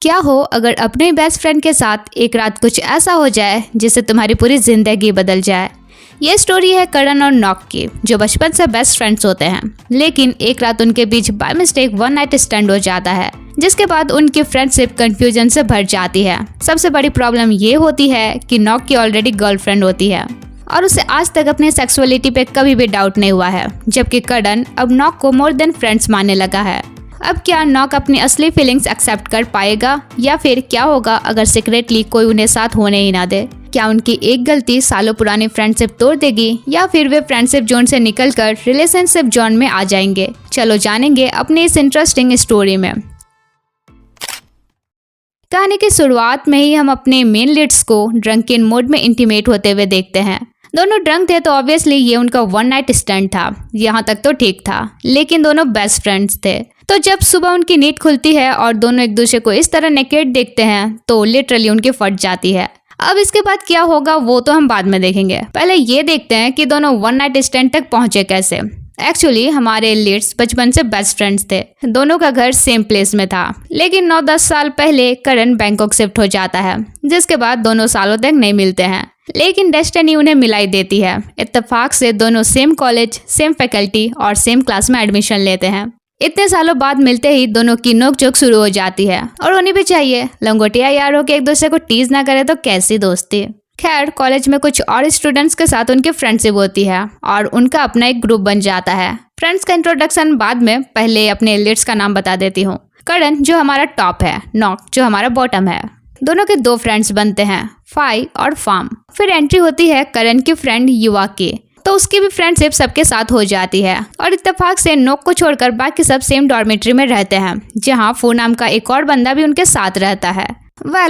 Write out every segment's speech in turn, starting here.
क्या हो अगर अपने बेस्ट फ्रेंड के साथ एक रात कुछ ऐसा हो जाए जिससे तुम्हारी पूरी जिंदगी बदल जाए। ये स्टोरी है करण और नॉक की, जो बचपन से बेस्ट फ्रेंड्स होते हैं, लेकिन एक रात उनके बीच by mistake one night stand हो जाता है, जिसके बाद उनकी फ्रेंडशिप कंफ्यूजन से भर जाती है। सबसे बड़ी प्रॉब्लम ये होती है कि नॉक की ऑलरेडी गर्लफ्रेंड होती है और उसे आज तक अपने सेक्सुअलिटी पे कभी भी डाउट नहीं हुआ है, जबकि करण अब नॉक को मोर देन फ्रेंड्स मानने लगा है। अब क्या नॉक अपनी असली फीलिंग्स एक्सेप्ट कर पाएगा, या फिर क्या होगा अगर सीक्रेटली कोई उन्हें साथ होने ही ना दे? क्या उनकी एक गलती सालों पुरानी फ्रेंडशिप तोड़ देगी, या फिर वे फ्रेंडशिप जोन से निकलकर रिलेशनशिप जोन में आ जाएंगे? चलो जानेंगे अपनी इस इंटरेस्टिंग स्टोरी में। कहानी की शुरुआत में ही हम अपने मेन लीड्स को ड्रंकन मोड में इंटीमेट होते हुए देखते हैं। दोनों ड्रंक थे तो ऑब्वियसली ये उनका वन नाइट स्टैंड था। यहाँ तक तो ठीक था, लेकिन दोनों बेस्ट फ्रेंड्स थे। तो जब सुबह उनकी नींद खुलती है और दोनों एक दूसरे को इस तरह नेकेड देखते हैं तो लिटरली उनकी फट जाती है। अब इसके बाद क्या होगा वो तो हम बाद में देखेंगे, पहले ये देखते हैं कि दोनों वन नाइट स्टैंड तक पहुंचे कैसे। एक्चुअली हमारे लीड्स बचपन से बेस्ट फ्रेंड्स थे। दोनों का घर सेम प्लेस में था, लेकिन 9-10 साल पहले करण बैंकॉक शिफ्ट हो जाता है, जिसके बाद दोनों सालों तक नहीं मिलते हैं। लेकिन डेस्टिनी उन्हें मिलाई देती है। इत्तेफाक से दोनों सेम कॉलेज, सेम फैकल्टी और सेम क्लास में एडमिशन लेते हैं। इतने सालों बाद मिलते ही दोनों की नोकझोंक शुरू हो जाती है, और होनी भी चाहिए। लंगोटिया यार हो के एक दूसरे को टीज ना करे तो कैसी दोस्ती। खैर, कॉलेज में कुछ और स्टूडेंट्स के साथ उनकी फ्रेंडशिप होती है और उनका अपना एक ग्रुप बन जाता है। फ्रेंड्स का इंट्रोडक्शन बाद में, पहले अपने लीड्स का नाम बता देती हूँ। करण जो हमारा टॉप है, नॉक जो हमारा बॉटम है। दोनों के दो फ्रेंड्स बनते हैं, फाई और फार्म। फिर एंट्री होती है करण की फ्रेंड युवा की, तो उसकी भी फ्रेंडशिप सबके साथ हो जाती है। और इत्तेफाक से नॉक को छोड़कर बाकी सब सेम डॉर्मेट्री में रहते हैं, जहाँ फू नाम का एक और बंदा भी उनके साथ रहता है।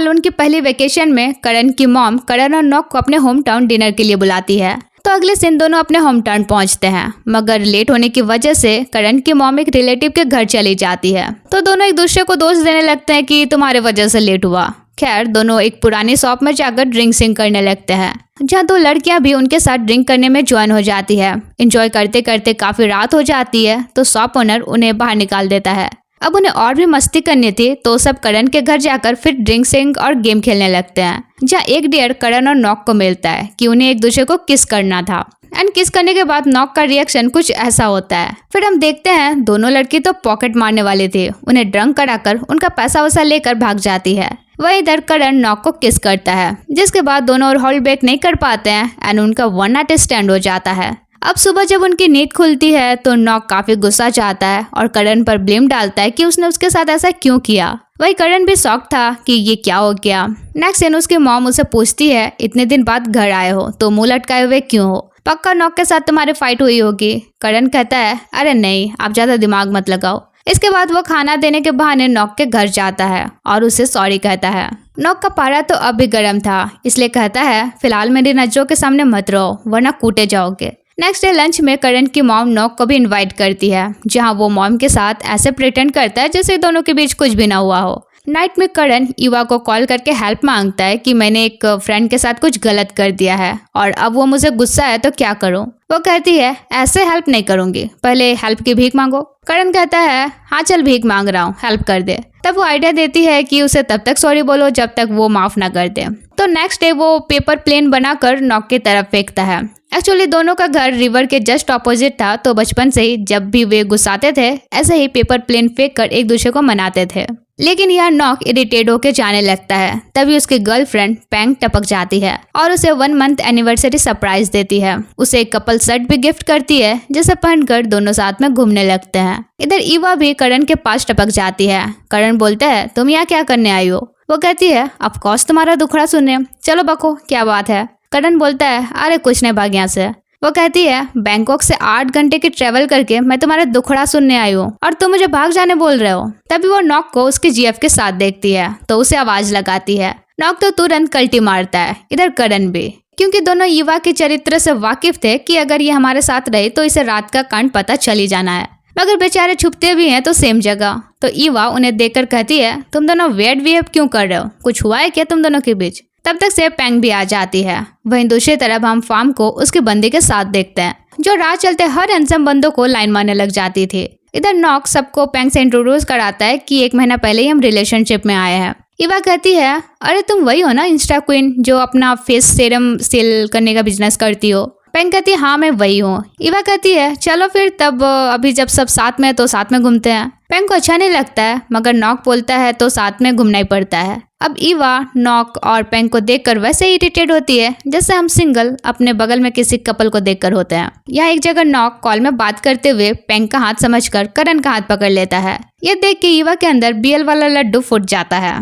उनकी पहली वेकेशन में करण की मॉम करण और नॉक को अपने होम टाउन डिनर के लिए बुलाती है। तो अगले दिन दोनों अपने होम टाउन पहुंचते हैं, मगर लेट होने की वजह से करण की मॉम एक रिलेटिव के घर चली जाती है। तो दोनों एक दूसरे को दोष देने लगते हैं कि तुम्हारे वजह से लेट हुआ। खैर, दोनों एक पुरानी शॉप में जाकर ड्रिंकिंग करने लगते हैं, जहाँ दो लड़कियां भी उनके साथ ड्रिंक करने में ज्वाइन हो जाती है। एंजॉय करते करते काफी रात हो जाती है, तो शॉप ओनर उन्हें बाहर निकाल देता है। अब उन्हें और भी मस्ती करनी थी, तो सब करण के घर जाकर फिर ड्रिंकिंग और गेम खेलने लगते हैं, जहाँ एक डियर करण और नॉक को मिलता है कि उन्हें एक दूसरे को किस करना था। एंड किस करने के बाद नॉक का रिएक्शन कुछ ऐसा होता है। फिर हम देखते हैं दोनों लड़की तो पॉकेट मारने वाले थे, उन्हें ड्रंक कराकर उनका पैसा वैसा लेकर भाग जाती है। वही इधर करण नॉक को किस करता है, जिसके बाद दोनों और होल्ड बैक नहीं कर पाते हैं एंड उनका वन नाइट स्टैंड हो जाता है। अब सुबह जब उनकी नींद खुलती है तो नॉक काफी गुस्सा चाहता है और करण पर ब्लेम डालता है कि उसने उसके साथ ऐसा क्यों किया। वही करण भी शॉक था कि ये क्या हो गया। नेक्स्ट दिन उसकी मॉम उसे पूछती है, इतने दिन बाद घर आए हो तो मुंह लटकाए हुए क्यों हो? पक्का नॉक के साथ तुम्हारी फाइट हुई होगी। करण कहता है, अरे नहीं, आप ज्यादा दिमाग मत लगाओ। इसके बाद वो खाना देने के बहाने नॉक के घर जाता है और उसे सॉरी कहता है। नॉक का पारा तो अब भी गर्म था, इसलिए कहता है फिलहाल मेरी नजरों के सामने मत रहो वरना कूटे जाओगे। नेक्स्ट डे लंच में करण की मॉम नॉक को भी इनवाइट करती है, जहां वो मॉम के साथ ऐसे प्रिटेंड करता है जैसे दोनों के बीच कुछ भी ना हुआ हो। नाइट में करण युवा को कॉल करके हेल्प मांगता है कि मैंने एक फ्रेंड के साथ कुछ गलत कर दिया है और अब वो मुझे गुस्सा है तो क्या करूं? वो कहती है, ऐसे हेल्प नहीं करूंगी, पहले हेल्प की भीख मांगो। करण कहता है, हाँ चल भीख मांग रहा हूँ, हेल्प कर दे। तब वो आइडिया देती है कि उसे तब तक सॉरी बोलो जब तक वो माफ ना कर दे। तो नेक्स्ट डे वो पेपर प्लेन बनाकर नॉक की तरफ फेंकता है। एक्चुअली दोनों का घर रिवर के जस्ट ऑपोजिट था, तो बचपन से ही जब भी वे गुस्साते थे ऐसे ही पेपर प्लेन फेंक कर एक दूसरे को मनाते थे। लेकिन यह नॉक इरिटेट होकर जाने लगता है। तभी उसकी गर्लफ्रेंड पैंग टपक जाती है और उसे 1 मंथ एनिवर्सरी सरप्राइज देती है। उसे एक कपल शर्ट भी गिफ्ट करती है, जिसे पहनकर दोनों साथ में घूमने लगते हैं। इधर ईवा भी करण के पास टपक जाती है। करण बोलता है, तुम यहाँ क्या करने आई हो? वो कहती है, ऑफ कोर्स तुम्हारा दुखड़ा सुनने, चलो बको क्या बात है? करण बोलता है, अरे कुछ नहीं, भाग यहाँ से। वो कहती है, बैंकॉक से 8 घंटे की ट्रेवल करके मैं तुम्हारे दुखड़ा सुनने आई हूँ और तुम मुझे भाग जाने बोल रहे हो। तभी वो नॉक को उसकी जीएफ के साथ देखती है तो उसे आवाज लगाती है। नॉक तो तुरंत कल्टी मारता है, इधर करण भी, क्योंकि दोनों युवा के चरित्र से वाकिफ थे कि अगर ये हमारे साथ रहे तो इसे रात का कांड पता चल ही जाना है। मगर बेचारे छुपते भी हैं तो सेम जगह। तो ईवा उन्हें देखकर कहती है, तुम दोनों वेट बिहेव क्यों कर रहे हो? कुछ हुआ है क्या तुम दोनों के बीच? तब तक से पैंग भी आ जाती है। वहीं दूसरी तरफ हम फार्म को उसके बंदी के साथ देखते हैं, जो राह चलते हर हैंडसम बंदों को लाइन मारने लग जाती थी। इधर नॉक सबको पैंग से इंट्रोड्यूस कराता है कि 1 महीना पहले ही हम रिलेशनशिप में आए हैं ईवा कहती है, अरे तुम वही हो ना इंस्टा क्वीन जो अपना फेस सीरम सेल करने का बिजनेस करती हो। पेंग कहती है, हाँ मैं वही हूँ। ईवा कहती है, चलो फिर तब अभी जब सब साथ में है तो साथ में घूमते हैं। पेंग को अच्छा नहीं लगता है, मगर नॉक बोलता है तो साथ में घूमना ही पड़ता है। अब ईवा नॉक और पेंग को देखकर वैसे ही इरिटेट होती है जैसे हम सिंगल अपने बगल में किसी कपल को देखकर होते हैं। यहाँ एक जगह नॉक कॉल में बात करते हुए पेंग का हाथ समझकर करण का हाथ पकड़ लेता है। ये देख के ईवा के अंदर बीएल वाला लड्डू फूट जाता है।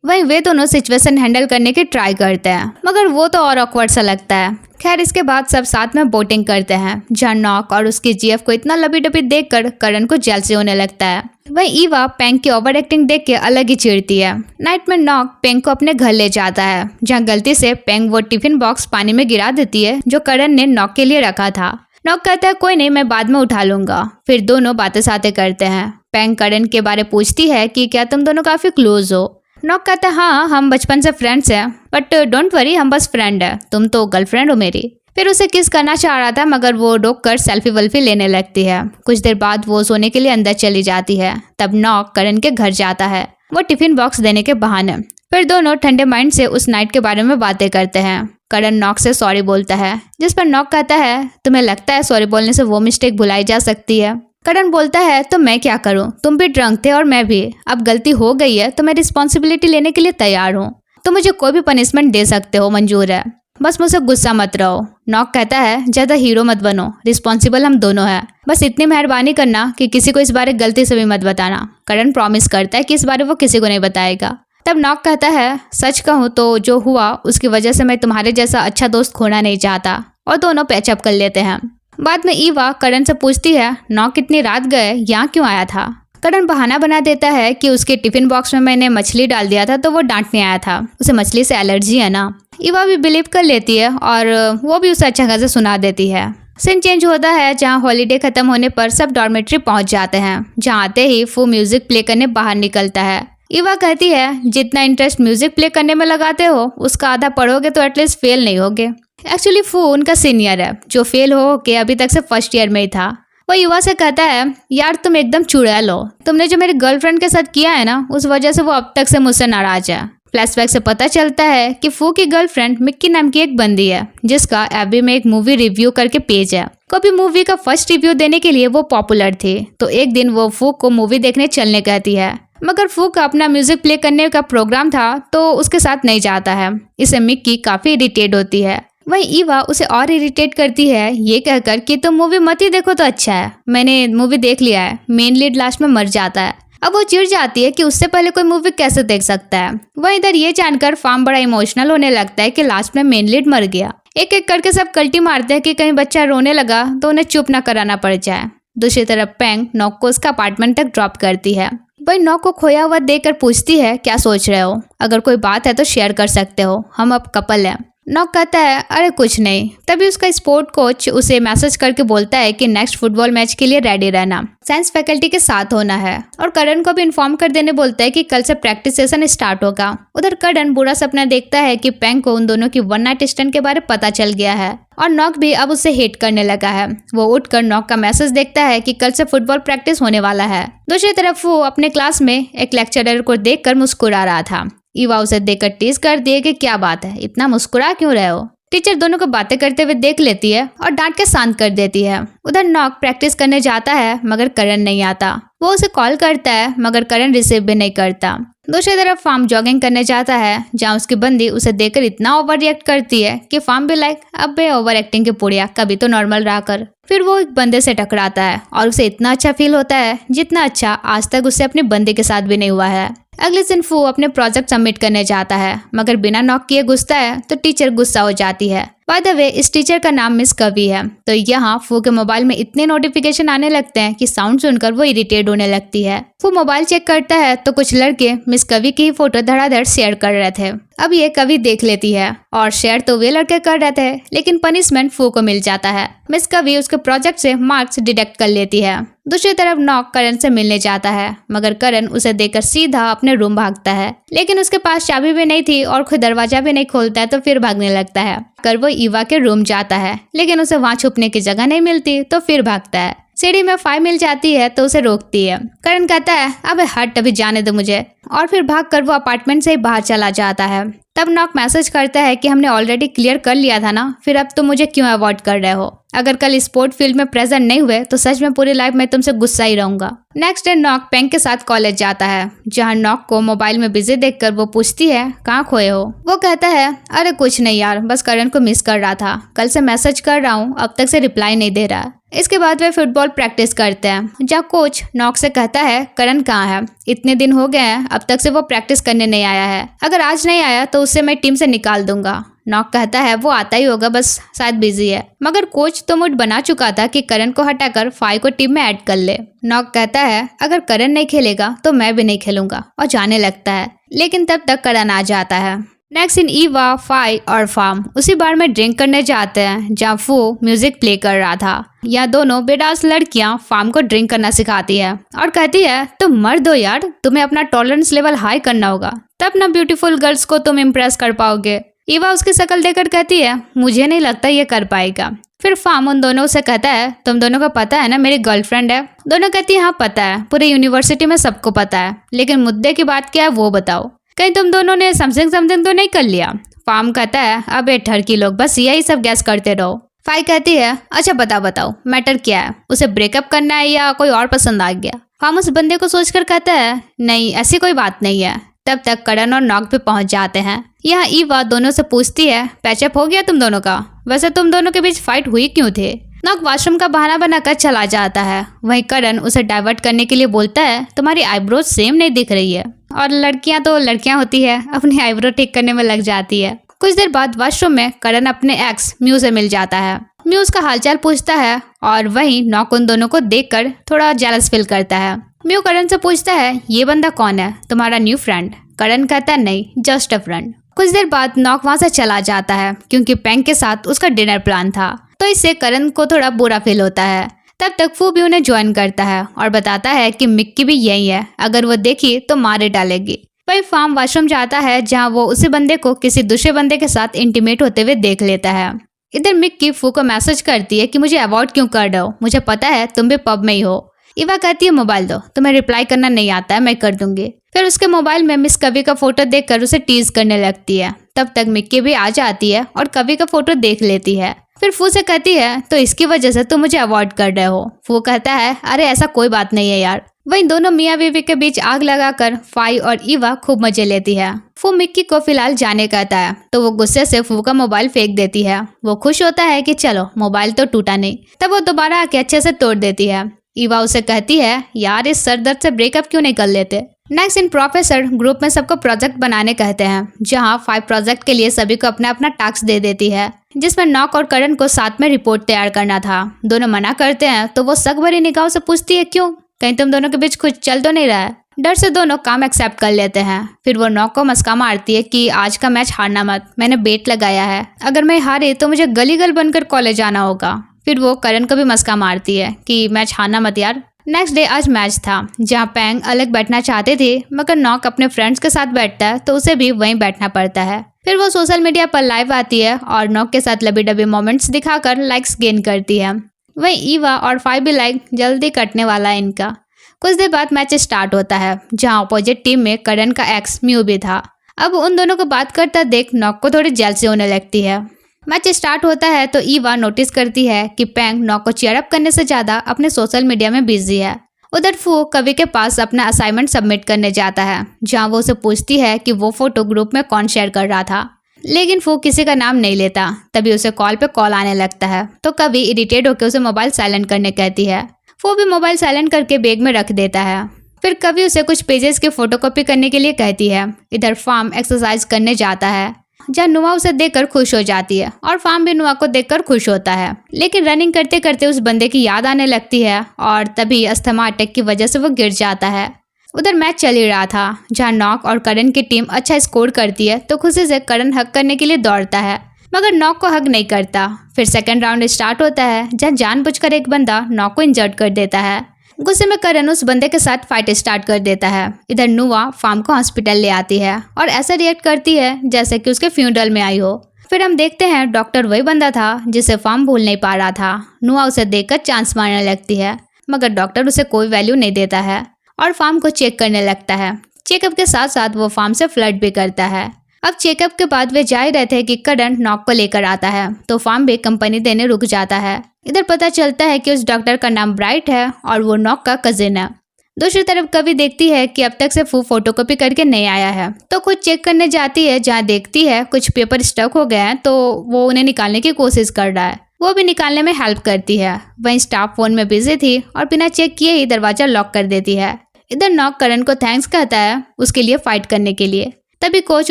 वहीं वे दोनों सिचुएशन हैंडल करने की ट्राई करते हैं, मगर वो तो और ऑकवर्ड सा लगता है। खैर इसके बाद सब साथ में बोटिंग करते हैं, जहाँ नॉक और उसकी जीएफ को इतना लबी डबी देखकर करण को जेलसी होने लगता है। वहीं ईवा पेंग की ओवर एक्टिंग देख के अलग ही चिढ़ती है। नाइट में नॉक पेंग को अपने घर ले जाता है, जहाँ गलती से पेंग वो टिफिन बॉक्स पानी में गिरा देती है जो करण ने नॉक के लिए रखा था। नॉक कहता है, कोई नहीं, मैं बाद में उठा लूंगा। फिर दोनों बातें साथे करते हैं। पेंग करण के बारे पूछती है कि क्या तुम दोनों काफी क्लोज हो। नॉक कहता है, हाँ हम बचपन से फ्रेंड्स हैं, बट डोंट वरी हम बस फ्रेंड है, तुम तो गर्लफ्रेंड हो मेरी। फिर उसे किस करना चाह रहा था, मगर वो रोक कर सेल्फी वेल्फी लेने लगती है। कुछ देर बाद वो सोने के लिए अंदर चली जाती है। तब नॉक करण के घर जाता है, वो टिफिन बॉक्स देने के बहाने। फिर दोनों ठंडे माइंड से उस नाइट के बारे में बातें करते हैं। करण नॉक से सॉरी बोलता है, जिस पर नॉक कहता है, तुम्हें लगता है सॉरी बोलने से वो मिस्टेक भुलाई जा सकती है। करण बोलता है, तो मैं क्या करूं, तुम भी ड्रंक थे और मैं भी, अब गलती हो गई है तो मैं रिस्पॉन्सिबिलिटी लेने के लिए तैयार हूँ। तुम मुझे कोई भी पनिशमेंट दे सकते हो, मंजूर है, बस मुझसे गुस्सा मत रहो। नॉक कहता है, ज्यादा हीरो मत बनो, रिस्पॉन्सिबल हम दोनों हैं, बस इतनी मेहरबानी करना कि किसी को इस बारे गलती से भी मत बताना। करण प्रॉमिस करता है कि इस बारे वो किसी को नहीं बताएगा। तब नॉक कहता है, सच कहूँ तो जो हुआ उसकी वजह से मैं तुम्हारे जैसा अच्छा दोस्त खोना नहीं चाहता, और दोनों पैचअप कर लेते हैं। बाद में ईवा करण से पूछती है, नॉक कितनी रात गए, यहाँ क्यों आया था। करण बहाना बना देता है कि उसके टिफिन बॉक्स में मैंने मछली डाल दिया था तो वो डांटने आया था, उसे मछली से एलर्जी है ना। ईवा भी बिलीव कर लेती है और वो भी उसे अच्छा खासा सुना देती है। सीन चेंज होता है, जहाँ हॉलीडे खत्म होने पर सब डॉर्मेट्री पहुंच जाते हैं, जहाँ आते ही फू म्यूजिक प्ले करने बाहर निकलता है। ईवा कहती है, जितना इंटरेस्ट म्यूजिक प्ले करने में लगाते हो उसका आधा पढ़ोगे तो एटलीस्ट फेल नहीं होगे। एक्चुअली फू उनका सीनियर है जो फेल हो के अभी तक से फर्स्ट ईयर में ही था। वो युवा से कहता है, यार तुम एकदम चुड़ैल हो, तुमने जो मेरी गर्लफ्रेंड के साथ किया है ना उस वजह से वो अब तक से मुझसे नाराज है। फ्लैशबैक से पता चलता है कि फू की गर्लफ्रेंड मिक्की नाम की एक बंदी है जिसका एबी में एक मूवी रिव्यू करके पेज है। कभी मूवी का फर्स्ट रिव्यू देने के लिए वो पॉपुलर थी, तो एक दिन वो फू को मूवी देखने चलने कहती है, मगर फू का अपना म्यूजिक प्ले करने का प्रोग्राम था तो उसके साथ नहीं जाता है। इसे मिक्की काफी इरिटेट होती है। वहीं ईवा उसे और इरिटेट करती है ये कहकर कि तुम मूवी मत ही देखो तो अच्छा है, मैंने मूवी देख लिया है, मेन लीड लास्ट में मर जाता है। अब वो चिढ़ जाती है कि उससे पहले कोई मूवी कैसे देख सकता है। वह इधर ये जानकर फार्म बड़ा इमोशनल होने लगता है कि लास्ट में मेन लीड मर गया। एक एक करके सब कल्टी मारते हैं कि कहीं बच्चा रोने लगा तो उन्हें चुप ना कराना पड़ जाए। दूसरी तरफ पेंग नॉक को उसका अपार्टमेंट तक ड्रॉप करती है। वही नॉक को खोया हुआ देखकर पूछती है, क्या सोच रहे हो, अगर कोई बात है तो शेयर कर सकते हो, हम अब कपल हैं। नॉक कहता है, अरे कुछ नहीं। तभी उसका स्पोर्ट कोच उसे मैसेज करके बोलता है कि नेक्स्ट फुटबॉल मैच के लिए रेडी रहना, साइंस फैकल्टी के साथ होना है, और करण को भी इन्फॉर्म कर देने बोलता है कि कल से प्रैक्टिस सेशन स्टार्ट होगा। उधर करण बुरा सपना देखता है कि पेंग को उन दोनों की वन नाइट स्टैंड के बारे पता चल गया है और नॉक भी अब उसे हेट करने लगा है। वो उठकर नॉक का मैसेज देखता है कि कल से फुटबॉल प्रैक्टिस होने वाला है। दूसरी तरफ वो अपने क्लास में एक लेक्चरर को देखकर मुस्कुरा रहा था। ईवा उसे देखकर टीज कर दिए कि क्या बात है, इतना मुस्कुरा क्यों रहे हो। टीचर दोनों को बातें करते हुए देख लेती है और डांट के शांत कर देती है। उधर नॉक प्रैक्टिस करने जाता है मगर करण नहीं आता। वो उसे कॉल करता है मगर करण रिसीव भी नहीं करता। दूसरी तरफ फार्म जॉगिंग करने जाता है जहाँ उसकी बंदी उसे देखकर इतना ओवर रिएक्ट करती है कि फार्म भी लाइक, अबे ओवर एक्टिंग के पुड़िया, कभी तो नॉर्मल रहा कर। फिर वो एक बंदे से टकराता है और उसे इतना अच्छा फील होता है जितना अच्छा आज तक उसे अपनी बंदी के साथ भी नहीं हुआ है। अगले दिन फू अपने प्रोजेक्ट सबमिट करने जाता है मगर बिना नॉक किए घुसता है तो टीचर गुस्सा हो जाती है। बाय द वे इस टीचर का नाम मिस कवि है। तो यहाँ फू के मोबाइल में इतने नोटिफिकेशन आने लगते हैं कि साउंड सुनकर वो इरिटेट होने लगती है। फू मोबाइल चेक करता है तो कुछ लड़के मिस कवि की फोटो धड़ाधड़ शेयर कर रहे थे। अब ये कवि देख लेती है और शेयर तो वे लड़के कर रहे थे लेकिन पनिशमेंट फू को मिल जाता है। मिस कवि उसके प्रोजेक्ट से मार्क्स डिडक्ट कर लेती है। दूसरी तरफ नॉक करण से मिलने जाता है मगर करण उसे देखकर सीधा अपने रूम भागता है, लेकिन उसके पास चाबी भी नहीं थी और खुद दरवाजा भी नहीं खोलता है तो फिर भागने लगता है। कर वो ईवा के रूम जाता है लेकिन उसे वहाँ छुपने की जगह नहीं मिलती तो फिर भागता है। सीढ़ी में फाइव मिल जाती है तो उसे रोकती है। करण कहता है अबे हट, अभी जाने दो मुझे, और फिर भागकर वो अपार्टमेंट से ही बाहर चला जाता है। तब नॉक मैसेज करता है कि हमने ऑलरेडी क्लियर कर लिया था ना, फिर अब तुम मुझे क्यों अवॉइड कर रहे हो? अगर कल स्पोर्ट फील्ड में प्रेजेंट नहीं हुए तो सच में पूरी लाइफ में तुमसे गुस्सा ही रहूंगा। नेक्स्ट डे नॉक पेंग के साथ कॉलेज जाता है, जहाँ नॉक को मोबाइल में बिजी देखकर वो पूछती है कहाँ खोए हो? वो कहता है अरे कुछ नहीं यार, बस करण को मिस कर रहा था, कल से मैसेज कर रहा हूँ, अब तक से रिप्लाई नहीं दे रहा। इसके बाद वे फुटबॉल प्रैक्टिस करते हैं, जहाँ कोच नॉक से कहता है करण कहाँ है? इतने दिन हो गए हैं अब तक से वो प्रैक्टिस करने नहीं आया है, अगर आज नहीं आया तो उससे मैं टीम से निकाल दूंगा। नॉक कहता है वो आता ही होगा, बस शायद बिजी है। मगर कोच तो मूड बना चुका था कि करण को हटाकर फाई को टीम में ऐड कर ले। नॉक कहता है अगर करण नहीं खेलेगा तो मैं भी नहीं खेलूंगा, और जाने लगता है। लेकिन तब तक करण आ जाता है। नेक्स्ट इन ईवा, फाई और फार्म उसी बार में ड्रिंक करने जाते हैं जहाँ फू म्यूजिक प्ले कर रहा था। यहाँ दोनों बेडास लड़कियां फार्म को ड्रिंक करना सिखाती है और कहती है तुम मर्द हो यार, तुम्हें अपना टॉलरेंस लेवल हाई करना होगा, तब ना ब्यूटीफुल गर्ल्स को तुम इम्प्रेस कर पाओगे। ईवा उसकी शक्ल देखकर कहती है मुझे नहीं लगता ये कर पाएगा। फिर फार्म उन दोनों से कहता है तुम दोनों को पता है ना मेरी गर्लफ्रेंड है? दोनों कहती है हाँ पता है, पूरी यूनिवर्सिटी में सबको पता है, लेकिन मुद्दे की बात क्या है वो बताओ, कहीं तुम दोनों ने समथिंग समथिंग तो नहीं कर लिया? फार्म कहता है अबे ठरकी लोग, बस यही सब गैस करते रहो। फाई कहती है अच्छा बताओ मैटर क्या है, उसे ब्रेकअप करना है या कोई और पसंद आ गया? फार्म उस बंदे को सोचकर कहता है नहीं ऐसी कोई बात नहीं है। तब तक करण और नॉक भी पहुंच जाते हैं। यहाँ ईवा दोनों से पूछती है पैचअप हो गया तुम दोनों का? वैसे तुम दोनों के बीच फाइट हुई क्यों थे? नॉक वॉशरूम का बहाना बनाकर चला जाता है। वहीं करण उसे डाइवर्ट करने के लिए बोलता है तुम्हारी आईब्रो सेम नहीं दिख रही है, और लड़कियां तो लड़कियां होती है, अपनी आईब्रो ठीक करने में लग जाती है। कुछ देर बाद वॉशरूम में करण अपने एक्स म्यू से मिल जाता है। म्यू उसका हालचाल पूछता है और वहीं नॉक उन दोनों को देखकर थोड़ा जेलस फील करता है। म्यू करण से पूछता है ये बंदा कौन है, तुम्हारा न्यू फ्रेंड? करण कहता है नहीं जस्ट अ फ्रेंड। कुछ देर बाद नॉक वहां से चला जाता है क्योंकि पेंग के साथ उसका डिनर प्लान था, तो इससे करण को थोड़ा बुरा फील होता है। तब तक फू भी उन्हें ज्वाइन करता है और बताता है कि मिक्की भी यही है, अगर वो देखी तो मारे डालेगी। वही फार्म वॉशरूम जाता है जहाँ वो उसी बंदे को किसी दूसरे बंदे के साथ इंटीमेट होते हुए देख लेता है। इधर मिक्की फू को मैसेज करती है कि मुझे अवॉइड क्यों कर रहे हो, मुझे पता है तुम भी पब में ही हो। ईवा कहती है मोबाइल दो, तुम्हें रिप्लाई करना नहीं आता है, मैं कर दूंगी। फिर उसके मोबाइल में मिस कवि का फोटो देखकर उसे टीज करने लगती है। तब तक मिक्की भी आ जाती है और कवि का फोटो देख लेती है। फिर फू से कहती है तो इसकी वजह से तुम मुझे अवॉइड कर रहे हो? फू कहता है अरे ऐसा कोई बात नहीं है यार। वहीं दोनों मियाँ बीवी के बीच आग लगाकर फाई और ईवा खूब मजे लेती है। फू मिक्की को फिलहाल जाने कहता है तो वो गुस्से से फू का मोबाइल फेंक देती है। वो खुश होता है कि चलो मोबाइल तो टूटा नहीं, तब वो दोबारा आके अच्छे से तोड़ देती है। ईवा उसे कहती है यार इस सर दर्द से ब्रेकअप क्यों नहीं कर लेते? नेक्स्ट इन प्रोफेसर ग्रुप में सबको प्रोजेक्ट बनाने कहते हैं, जहां 5 प्रोजेक्ट के लिए सभी को अपना अपना टास्क दे देती है, जिसमें नॉक और करण को साथ में रिपोर्ट तैयार करना था। दोनों मना करते हैं तो वो शक भरी निगाहों से पूछती है क्यों, कहीं तुम दोनों के बीच कुछ चल तो नहीं रहा है? डर से दोनों काम एक्सेप्ट कर लेते हैं। फिर वो नॉक को मस्का मारती है कि आज का मैच हारना मत, मैंने बेट लगाया है, अगर मैं हारी तो मुझे गली गल बनकर कॉलेज आना होगा। फिर वो करण को भी मस्का मारती है कि मैच हारना मत यार। नेक्स्ट डे आज मैच था, जहाँ पेंग अलग बैठना चाहते थे, मगर नॉक अपने फ्रेंड्स के साथ बैठता है तो उसे भी वहीं बैठना पड़ता है। फिर वो सोशल मीडिया पर लाइव आती है और नॉक के साथ लबी डबी मोमेंट्स दिखाकर लाइक्स गेन करती है। वहीं ईवा और फाई भी लाइक जल्दी कटने वाला है इनका। कुछ देर बाद मैच स्टार्ट होता है, जहाँ अपोजिट टीम में करण का एक्स म्यू भी था। अब उन दोनों को बात करता देख नॉक को थोड़ी जेलसी होने लगती है। मैच स्टार्ट होता है तो ईवा नोटिस करती है कि पेंग नॉक को चीयर अप करने से ज्यादा अपने सोशल मीडिया में बिजी है। उधर फू कवि के पास अपना असाइनमेंट सबमिट करने जाता है, जहां वो उसे पूछती है कि वो फोटो ग्रुप में कौन शेयर कर रहा था, लेकिन फू किसी का नाम नहीं लेता। तभी उसे कॉल पे कॉल आने लगता है तो कवि इरिटेट होकर उसे मोबाइल साइलेंट करने कहती है। फू भी मोबाइल साइलेंट करके बैग में रख देता है। फिर कवि उसे कुछ पेजेस की फोटोकॉपी करने के लिए कहती है। इधर फार्म एक्सरसाइज करने जाता है, जहाँ नुआ उसे देखकर खुश हो जाती है और फार्म भी नुआ को देखकर खुश होता है। लेकिन रनिंग करते करते उस बंदे की याद आने लगती है और तभी अस्थमा अटैक की वजह से वो गिर जाता है। उधर मैच चल ही रहा था, जहाँ नॉक और करण की टीम अच्छा स्कोर करती है तो खुशी से करण हक करने के लिए दौड़ता है, मगर नॉक को हक नहीं करता। फिर सेकेंड राउंड स्टार्ट होता है, जहाँ जानबूझकर एक बंदा नॉक को इंजर्ड कर देता है। गुस्से में करण उस बंदे के साथ फाइट स्टार्ट कर देता है। इधर नुआ फार्म को हॉस्पिटल ले आती है और ऐसा रिएक्ट करती है जैसे कि उसके फ्यूनरल में आई हो। फिर हम देखते हैं डॉक्टर वही बंदा था जिसे फार्म भूल नहीं पा रहा था। नुआ उसे देखकर चांस मारने लगती है, मगर डॉक्टर उसे कोई वैल्यू नहीं देता है और फार्म को चेक करने लगता है। चेकअप के साथ साथ वो फार्म से फ्लर्ट भी करता है। अब चेकअप के बाद वे जा ही रहे थे कि करण नॉक को लेकर आता है तो फार्म भी कंपनी देने रुक जाता है। इधर पता चलता है कि उस डॉक्टर का नाम ब्राइट है और वो नॉक का कजिन है। दूसरी तरफ कवि देखती है कि अब तक से फू फोटोकॉपी करके नहीं आया है तो खुद चेक करने जाती है, जहाँ देखती है कुछ पेपर स्टक हो गए हैं तो वो उन्हें निकालने की कोशिश कर रहा है। वो भी निकालने में हेल्प करती है। वहीं स्टाफ फोन में बिजी थी और बिना चेक किए ही दरवाजा लॉक कर देती है। इधर नॉक करण को थैंक्स कहता है उसके लिए फाइट करने के लिए। तभी कोच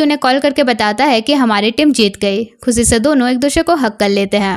उन्हें कॉल करके बताता है कि हमारी टीम जीत गई। खुशी से दोनों एक दूसरे को हक कर लेते हैं।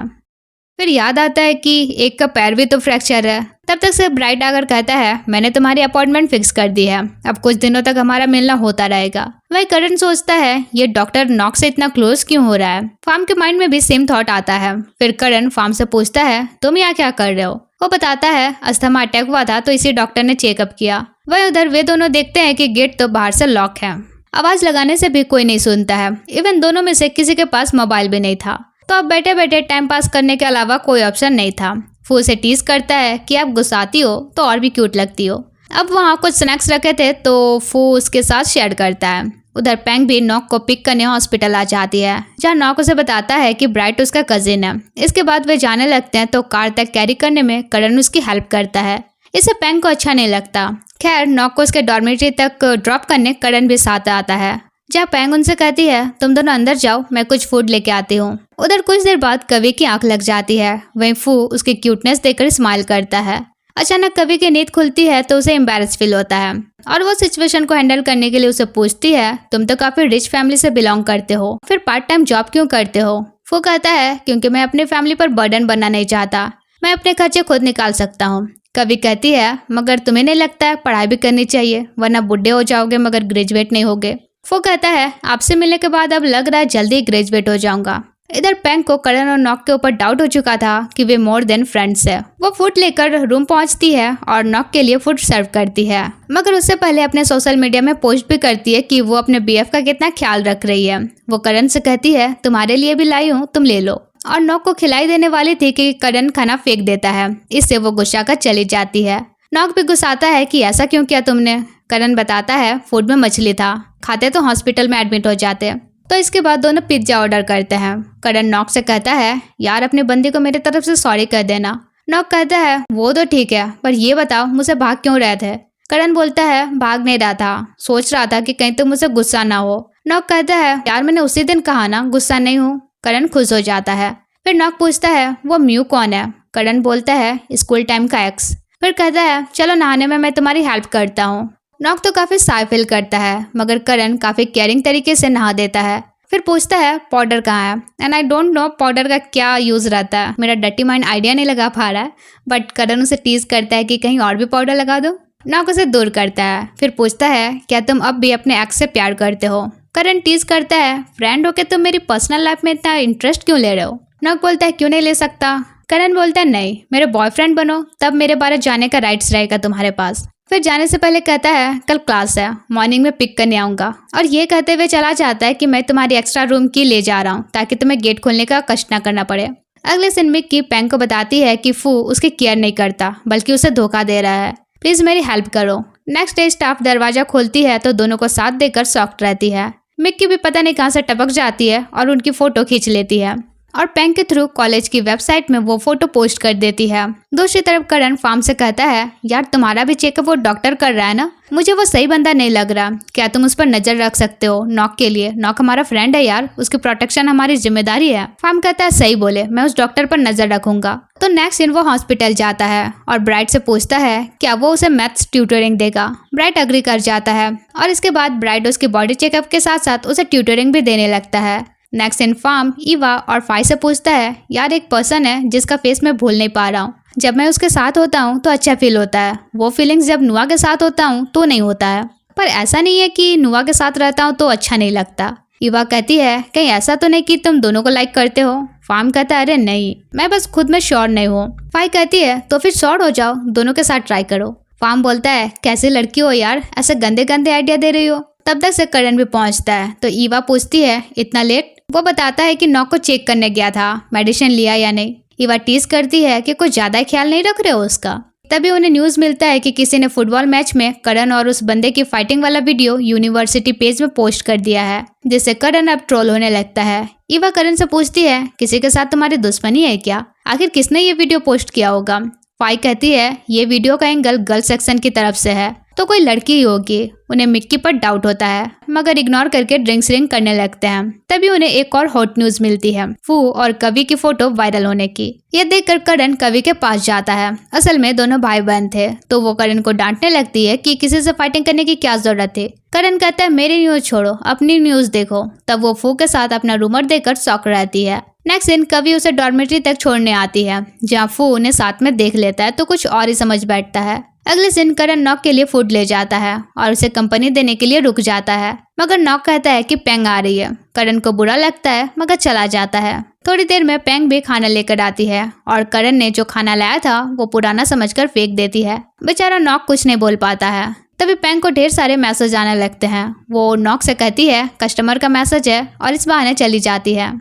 फिर याद आता है कि एक का पैर भी तो फ्रैक्चर है। तब तक से ब्राइट आकर कहता है मैंने तुम्हारी अपॉइंटमेंट फिक्स कर दी है, अब कुछ दिनों तक हमारा मिलना होता रहेगा। वही करण सोचता है ये डॉक्टर नॉक से इतना क्लोज क्यों हो रहा है। फार्म के माइंड में भी सेम थॉट आता है। फिर करण फार्म से पूछता है तुम यहाँ क्या कर रहे हो। वो बताता है अस्थमा अटैक हुआ था तो इसी डॉक्टर ने चेकअप किया। वही उधर वे दोनों देखते हैं कि गेट तो बाहर से लॉक है। आवाज लगाने से भी कोई नहीं सुनता है। इवन दोनों में से किसी के पास मोबाइल भी नहीं था तो अब बैठे बैठे टाइम पास करने के अलावा कोई ऑप्शन नहीं था। फू से टीज करता है कि आप गुस्साती हो तो और भी क्यूट लगती हो। अब वहाँ कुछ स्नैक्स रखे थे तो फू उसके साथ शेयर करता है। उधर पैंग भी नॉक को पिक करने हॉस्पिटल आ जाती है, जहाँ नॉक उसे बताता है कि ब्राइट उसका कजिन है। इसके बाद वे जाने लगते हैं तो कार तक कैरी करने में करण उसकी हेल्प करता है। इससे पैंग को अच्छा नहीं लगता। खैर नॉक को उसके डॉर्मेट्री तक ड्रॉप करने करण भी साथ आता है, जहाँ पैंग उनसे कहती है तुम दोनों अंदर जाओ, मैं कुछ फूड लेके आती हूँ। उधर कुछ देर बाद कवि की आंख लग जाती है। वहीं फू उसकी क्यूटनेस देखकर स्माइल करता है। अचानक कवि की नींद खुलती है तो उसे एम्बैरस फील होता है और वो सिचुएशन को हैंडल करने के लिए उसे पूछती है तुम तो काफी रिच फैमिली से बिलोंग करते हो, फिर पार्ट टाइम जॉब क्यों करते हो। फू कहता है क्योंकि मैं अपनी फैमिली पर बर्डन बनना नहीं चाहता, मैं अपने खर्चे खुद निकाल सकता हूँ। कवि कहती है मगर तुम्हें नहीं लगता है पढ़ाई भी करनी चाहिए, वरना बुढ़े हो जाओगे मगर ग्रेजुएट नहीं होगे। वो कहता है आपसे मिलने के बाद अब लग रहा है जल्दी ग्रेजुएट हो जाऊंगा। इधर पैंग को करण और नॉक के ऊपर डाउट हो चुका था कि वे मोर देन फ्रेंड्स है। वो फूड लेकर रूम पहुंचती है और नॉक के लिए फूड सर्व करती है, मगर उससे पहले अपने सोशल मीडिया में पोस्ट भी करती है कि वो अपने बीएफ का कितना ख्याल रख रही है। वो करण से कहती है तुम्हारे लिए भी लाई हूँ, तुम ले लो। और नॉक को खिलाई देने वाली थी कि करण खाना फेंक देता है। इससे वो गुस्सा कर चली जाती है। नॉक भी गुस्साता है कि ऐसा क्यों किया तुमने। करण बताता है फूड में मछली था, खाते तो हॉस्पिटल में एडमिट हो जाते। तो इसके बाद दोनों पिज्जा ऑर्डर करते हैं। करण नॉक से कहता है यार अपनी बंदी को मेरी तरफ से सॉरी कह देना। नॉक कहता है वो तो ठीक है, पर ये बताओ मुझसे भाग क्यों रहे थे। करण बोलता है भाग नहीं रहा था, सोच रहा था कि कहीं तो मुझसे गुस्सा ना हो। नॉक कहता है यार मैंने उसी दिन कहा ना गुस्सा नहीं हूँ। करण खुश हो जाता है। फिर नॉक पूछता है वो म्यू कौन है। करण बोलता है स्कूल टाइम का एक्स। फिर कहता है चलो नहाने में मैं तुम्हारी हेल्प करता हूँ। नॉक तो काफी साय फील करता है, मगर करण काफी केयरिंग तरीके से नहा देता है। फिर पूछता है पाउडर कहाँ है, and I don't know powder का क्या यूज रहता है। मेरा डर्टी माइंड आइडिया नहीं लगा पा रहा है, बट करण उसे टीज करता है कि कहीं और भी पाउडर लगा दो। नॉक उसे दूर करता है। फिर पूछता है क्या तुम अब भी अपने एक्स से प्यार करते हो। करण टीज करता है फ्रेंड होके तुम मेरी पर्सनल लाइफ में इतना इंटरेस्ट क्यों ले रहे हो। नॉक बोलता है क्यों नहीं ले सकता। करण बोलता है नहीं, मेरे बॉयफ्रेंड बनो तब मेरे बारे जाने का राइट्स रहेगा तुम्हारे पास। फिर जाने से पहले कहता है कल क्लास है, मॉर्निंग में पिक करने आऊंगा। और ये कहते हुए चला जाता है कि मैं तुम्हारी एक्स्ट्रा रूम की ले जा रहा हूँ ताकि तुम्हें गेट खोलने का कष्ट न करना पड़े। अगले दिन मिक्की पैंग को बताती है कि फू उसकी केयर नहीं करता बल्कि उसे धोखा दे रहा है, प्लीज मेरी हेल्प करो। नेक्स्ट डे स्टाफ दरवाजा खोलती है तो दोनों को साथ देकर शॉक्ड रहती है। मिक्की भी पता नहीं कहाँ से टपक जाती है और उनकी फोटो खींच लेती है और पैंग के थ्रू कॉलेज की वेबसाइट में वो फोटो पोस्ट कर देती है। दूसरी तरफ करण फार्म से कहता है यार तुम्हारा भी चेकअप वो डॉक्टर कर रहा है ना, मुझे वो सही बंदा नहीं लग रहा, क्या तुम उस पर नजर रख सकते हो नॉक के लिए। नॉक हमारा फ्रेंड है यार, उसकी प्रोटेक्शन हमारी जिम्मेदारी है। फार्म कहता है सही बोले, मैं उस डॉक्टर पर नजर रखूंगा। तो नेक्स्ट दिन वो हॉस्पिटल जाता है और ब्राइट से पूछता है क्या वो उसे मैथ्स ट्यूटरिंग देगा। ब्राइट अग्री कर जाता है और इसके बाद ब्राइट उसकी बॉडी चेकअप के साथ साथ उसे ट्यूटरिंग भी देने लगता है। नेक्स्ट इन फार्म ईवा और फाई से पूछता है यार एक पर्सन है जिसका फेस मैं भूल नहीं पा रहा हूँ, जब मैं उसके साथ होता हूँ तो अच्छा फील होता है, वो फीलिंग्स जब नुआ के साथ होता हूँ तो नहीं होता है। पर ऐसा नहीं है कि नुआ के साथ रहता हूँ तो अच्छा नहीं लगता। ईवा कहती है कहीं ऐसा तो नहीं कि तुम दोनों को लाइक करते हो। फार्म कहता है अरे नहीं, मैं बस खुद में श्योर नहीं हूँ। फाई कहती है तो फिर श्योर हो जाओ, दोनों के साथ ट्राई करो। फार्म बोलता है कैसी लड़की हो यार, ऐसे गंदे गंदे आइडिया दे रही हो। तब तक से करण भी पहुंचता है तो ईवा पूछती है इतना लेट। वो बताता है कि नॉक को चेक करने गया था, मेडिसिन लिया या नहीं। ईवा टीज करती है कि कुछ ज्यादा ख्याल नहीं रख रहे हो उसका। तभी उन्हें न्यूज मिलता है कि किसी ने फुटबॉल मैच में करण और उस बंदे की फाइटिंग वाला वीडियो यूनिवर्सिटी पेज में पोस्ट कर दिया है, जिससे करण अब ट्रोल होने लगता है। ईवा करण से पूछती है, किसी के साथ तुम्हारी दुश्मनी है क्या? आखिर किसने ये वीडियो पोस्ट किया होगा? फाई कहती है, ये वीडियो का एंगल गर्ल सेक्शन की तरफ से है, तो कोई लड़की ही होगी। उन्हें मिक्की पर डाउट होता है, मगर इग्नोर करके ड्रिंक करने लगते हैं। तभी उन्हें एक और हॉट न्यूज मिलती है, फू और कवि की फोटो वायरल होने की। यह देखकर करण कवि के पास जाता है। असल में दोनों भाई बहन थे, तो वो करण को डांटने लगती है कि किसी से फाइटिंग करने की क्या जरूरत है। करण कहता है, मेरी न्यूज छोड़ो, अपनी न्यूज देखो। तब वो फू के साथ अपना रूमर देकर शॉक रहती है। नेक्स्ट दिन कवि उसे डॉर्मेट्री तक छोड़ने आती है, जहाँ फू उन्हें साथ में देख लेता है तो कुछ और ही समझ बैठता है। अगले दिन करण नॉक के लिए फूड ले जाता है और उसे कंपनी देने के लिए रुक जाता है, मगर नॉक कहता है कि पेंग आ रही है। करण को बुरा लगता है, मगर चला जाता है। थोड़ी देर में पेंग भी खाना लेकर आती है और करण ने जो खाना लाया था वो पुराना समझकर फेंक देती है। बेचारा नॉक कुछ नहीं बोल पाता है। तभी पेंग को ढेर सारे मैसेज आने लगते हैं। वो नॉक से कहती है कस्टमर का मैसेज है और इस बहाने चली जाती है।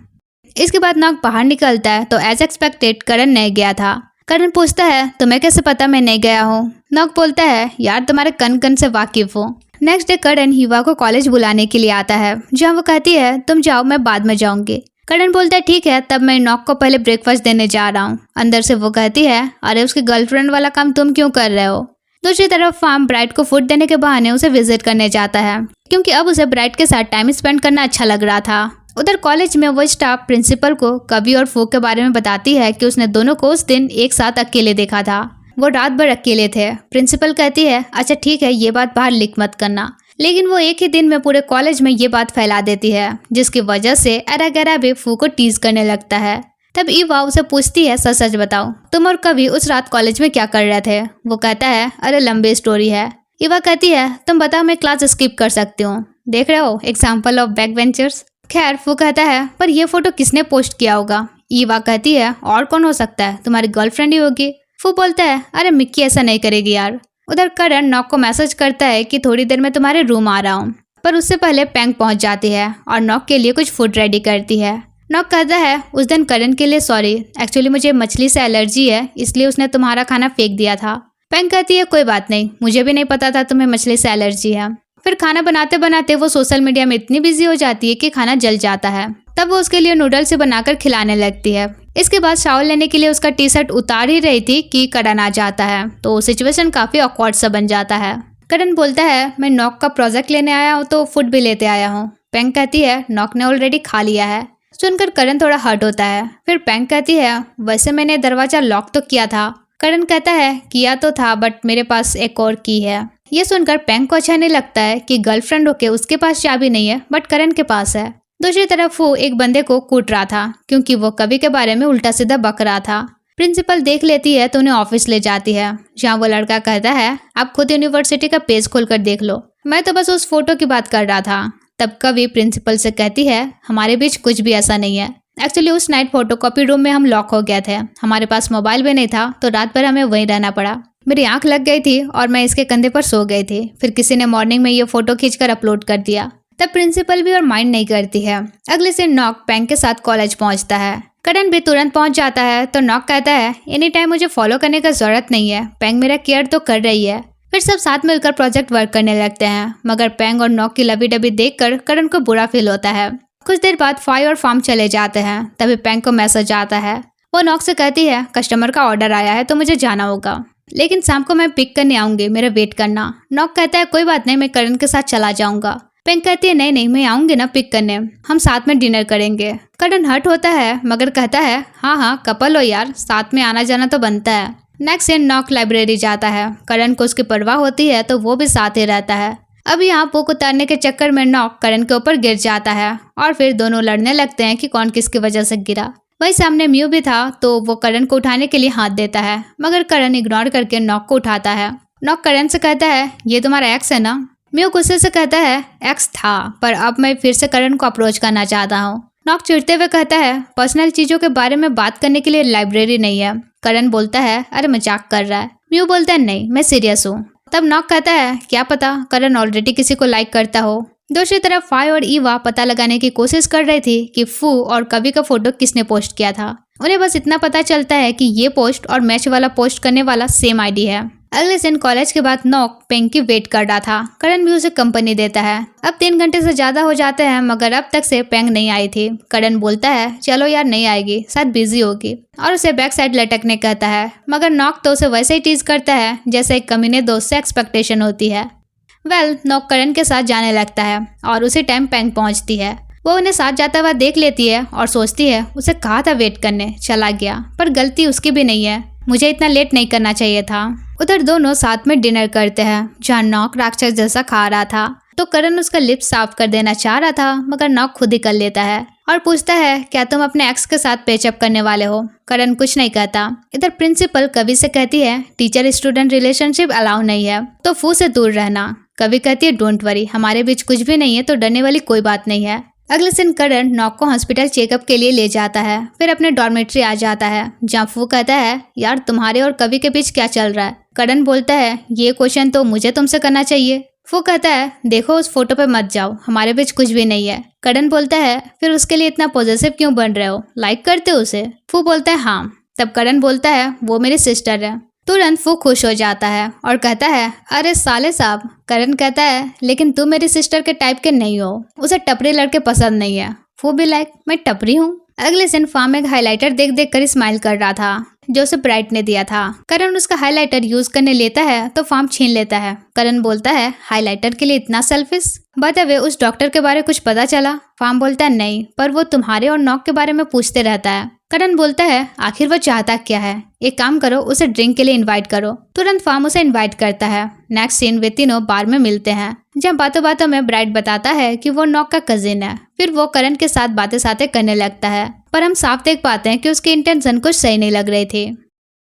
इसके बाद नॉक बाहर निकलता है तो एज एक्सपेक्टेड करण नहीं गया था। करण पूछता है, तुम्हें कैसे पता मैं नहीं गया हूँ? नॉक बोलता है, यार तुम्हारे कन कन से वाकिफ हूँ। नेक्स्ट डे करण हीवा को कॉलेज बुलाने के लिए आता है, जहाँ वो कहती है, तुम जाओ, मैं बाद में जाऊंगी। करण बोलता है, ठीक है, तब मैं नॉक को पहले ब्रेकफास्ट देने जा रहा हूँ। अंदर से वो कहती है, अरे उसकी गर्लफ्रेंड वाला काम तुम क्यों कर रहे हो? दूसरी तरफ फार्म ब्राइड को फूड देने के बहाने उसे विजिट करने जाता है, क्योंकि अब उसे ब्राइड के साथ टाइम स्पेंड करना अच्छा लग रहा था। उधर कॉलेज में वो स्टाफ प्रिंसिपल को कवि और फू के बारे में बताती है कि उसने दोनों को उस दिन एक साथ अकेले देखा था। वो रात भर अकेले थे। प्रिंसिपल कहती है, अच्छा ठीक है, ये बात बाहर लीक मत करना। लेकिन वो एक ही दिन में पूरे कॉलेज में ये बात फैला देती है, जिसकी वजह से एरा गैरा भी फू को टीज करने लगता है। तब ईवा उसे पूछती है, सच सच बताओ, तुम और कवि उस रात कॉलेज में क्या कर रहे थे? वो कहता है, अरे लंबी स्टोरी है। ईवा कहती है, तुम बताओ, मैं क्लास स्किप कर सकती हूँ। देख रहे हो, एग्जाम्पल ऑफ बैक वेंचर्स। खैर, फू कहता है, पर ये फोटो किसने पोस्ट किया होगा? ईवा कहती है, और कौन हो सकता है, तुम्हारी गर्लफ्रेंड ही होगी। फू बोलता है, अरे मिक्की ऐसा नहीं करेगी यार। उधर करण नॉक को मैसेज करता है कि थोड़ी देर में तुम्हारे रूम आ रहा हूँ, पर उससे पहले पेंग पहुंच जाती है और नॉक के लिए कुछ फूड रेडी करती है। नॉक कहता है, उस दिन करण के लिए सॉरी, एक्चुअली मुझे मछली से एलर्जी है, इसलिए उसने तुम्हारा खाना फेंक दिया था। पेंग कहती है, कोई बात नहीं, मुझे भी नहीं पता था तुम्हें मछली से एलर्जी है। फिर खाना बनाते बनाते वो सोशल मीडिया में इतनी बिजी हो जाती है कि खाना जल जाता है। तब वो उसके लिए नूडल्स बनाकर खिलाने लगती है। इसके बाद शावर लेने के लिए उसका टी शर्ट उतार ही रही थी कि करण आ जाता है, तो सिचुएशन काफी ऑकवर्ड सा बन जाता है। करण बोलता है, मैं नॉक का प्रोजेक्ट लेने आया हूँ तो फूड भी लेते आया हूँ। पेंग कहती है, नॉक ने ऑलरेडी खा लिया है। सुनकर करण थोड़ा हर्ट होता है। फिर पेंग कहती है, वैसे मैंने दरवाजा लॉक तो किया था। करण कहता है, किया तो था, बट मेरे पास एक और की है। ये सुनकर पेंग को अच्छा नहीं लगता है कि गर्लफ्रेंड होके उसके पास चाबी नहीं है, बट करण के पास है। दूसरी तरफ वो एक बंदे को कूट रहा था, क्योंकि वो कवि के बारे में उल्टा सीधा बक रहा था। प्रिंसिपल देख लेती है तो उन्हें ऑफिस ले जाती है, जहाँ वो लड़का कहता है, आप खुद यूनिवर्सिटी का पेज खोलकर देख लो, मैं तो बस उस फोटो की बात कर रहा था। तब कवि प्रिंसिपल से कहती है, हमारे बीच कुछ भी ऐसा नहीं है। एक्चुअली उस नाइट फोटोकॉपी रूम में हम लॉक हो गए थे, हमारे पास मोबाइल भी नहीं था, तो रात भर हमें वहीं रहना पड़ा। मेरी आंख लग गई थी और मैं इसके कंधे पर सो गई थी। फिर किसी ने मॉर्निंग में ये फोटो खींचकर अपलोड कर दिया। तब प्रिंसिपल भी और माइंड नहीं करती है। अगले से नॉक पेंग के साथ कॉलेज पहुंचता है। करण भी तुरंत पहुंच जाता है, तो नॉक कहता है, एनी टाइम मुझे फॉलो करने का जरूरत नहीं है, पेंग मेरा केयर तो कर रही है। फिर सब साथ मिलकर प्रोजेक्ट वर्क करने लगते हैं, मगर पेंग और नॉक की लवी डबी देखकर करण को बुरा फील होता है। कुछ देर बाद फाई और फार्म चले जाते हैं। तभी पेंग को मैसेज आता है। वो नॉक से कहती है, कस्टमर का ऑर्डर आया है तो मुझे जाना होगा, लेकिन शाम को मैं पिक करने आऊंगी, मेरा वेट करना। नॉक कहता है, कोई बात नहीं, मैं करण के साथ चला जाऊंगा। पेंग कहती है, नहीं नहीं, मैं आऊंगी ना पिक करने, हम साथ में डिनर करेंगे। करण हर्ट होता है, मगर कहता है, हाँ हाँ, कपल हो यार, साथ में आना जाना तो बनता है। नेक्स्ट डे नॉक लाइब्रेरी जाता है। करण को उसकी परवाह होती है तो वो भी साथ ही रहता है। अब यहाँ बुक उतारने के चक्कर में नॉक करण के ऊपर गिर जाता है और फिर दोनों लड़ने लगते हैं कि कौन किसकी वजह से गिरा। वही सामने म्यू भी था, तो वो करण को उठाने के लिए हाथ देता है, मगर करण इग्नोर करके नॉक को उठाता है। नॉक करण से कहता है, ये तुम्हारा एक्स है ना? म्यू गुस्से से कहता है, एक्स था, पर अब मैं फिर से करण को अप्रोच करना चाहता हूँ। नॉक चिढ़ते हुए कहता है, पर्सनल चीजों के बारे में बात करने के लिए लाइब्रेरी नहीं है। करण बोलता है, अरे मजाक कर रहा है। म्यू बोलता है, नहीं, मैं सीरियस हूँ। तब नॉक कहता है, क्या पता करण ऑलरेडी किसी को लाइक करता हो। दूसरी तरफ फाई और ईवा पता लगाने की कोशिश कर रही थी कि फू और कवि का फोटो किसने पोस्ट किया था। उन्हें बस इतना पता चलता है कि ये पोस्ट और मैच वाला पोस्ट करने वाला सेम आईडी है। अगले दिन कॉलेज के बाद नॉक पेंग की वेट कर रहा था। करण भी उसे कंपनी देता है। अब 3 घंटे से ज्यादा हो जाते हैं मगर अब तक से पेंग नहीं आई थी। करण बोलता है चलो यार नहीं आएगी, शायद बिजी होगी, और उसे बैक साइड लटकने कहता है। मगर नॉक तो उसे वैसे ही टीज करता है जैसे एक कमीने दोस्त से एक्सपेक्टेशन होती है। नॉक करण के साथ जाने लगता है और उसी टाइम पेंग पहुंचती है। वो उन्हें साथ जाता हुआ देख लेती है और सोचती है उसे कहा था वेट करने, चला गया, पर गलती उसकी भी नहीं है, मुझे इतना लेट नहीं करना चाहिए था। उधर दोनों साथ में डिनर करते हैं जहाँ नॉक राक्षस जैसा खा रहा था तो करण उसका लिप्स साफ कर देना चाह रहा था मगर नॉक खुद ही कर लेता है और पूछता है क्या तुम अपने एक्स के साथ पेचअप करने वाले हो। करण कुछ नहीं कहता। इधर प्रिंसिपल कवि से कहती है टीचर स्टूडेंट रिलेशनशिप अलाउ नहीं है तो फू से दूर रहना। कवि कहती है डोंट वरी, हमारे बीच कुछ भी नहीं है तो डरने वाली कोई बात नहीं है। अगले दिन करण नॉक को हॉस्पिटल चेकअप के लिए ले जाता है, फिर अपने डॉर्मेट्री आ जाता है जहाँ फू कहता है यार तुम्हारे और कवि के बीच क्या चल रहा है। करण बोलता है ये क्वेश्चन तो मुझे तुमसे करना चाहिए। फू कहता है देखो उस फोटो पे मत जाओ, हमारे बीच कुछ भी नहीं है। करण बोलता है फिर उसके लिए इतना पॉजिटिव क्यों बन रहे हो, लाइक करते हो उसे। फू बोलता है हाँ। तब करण बोलता है वो मेरी सिस्टर है। तुरंत फू खुश हो जाता है और कहता है अरे साले साहब। करण कहता है लेकिन तुम मेरी सिस्टर के टाइप के नहीं हो, उसे टपरी लड़के पसंद नहीं है। फू भी लाइक मैं टपरी हूँ। अगले दिन फार्म एक हाइलाइटर देख देख कर स्माइल कर रहा था जो उसे ब्राइट ने दिया था। करण उसका हाइलाइटर यूज करने लेता है तो फार्म छीन लेता है। करण बोलता है हाइलाइटर के लिए इतना सेल्फिश। बात है उस डॉक्टर के बारे में कुछ पता चला। फार्म बोलता है नहीं, पर वो तुम्हारे और नॉक के बारे में पूछते रहता है। करण बोलता है आखिर वो चाहता क्या है, एक काम करो उसे ड्रिंक के लिए इनवाइट करो। तुरंत फार्म उसे इनवाइट करता है। नेक्स्ट सीन वे तीनों बार में मिलते हैं जहाँ बातों बातों में ब्राइट बताता है कि वो नॉक का कजिन है। फिर वो करण के साथ बातें करने लगता है पर हम साफ देख पाते हैं कि उसकी इंटेंशन कुछ सही नहीं लग रही थी।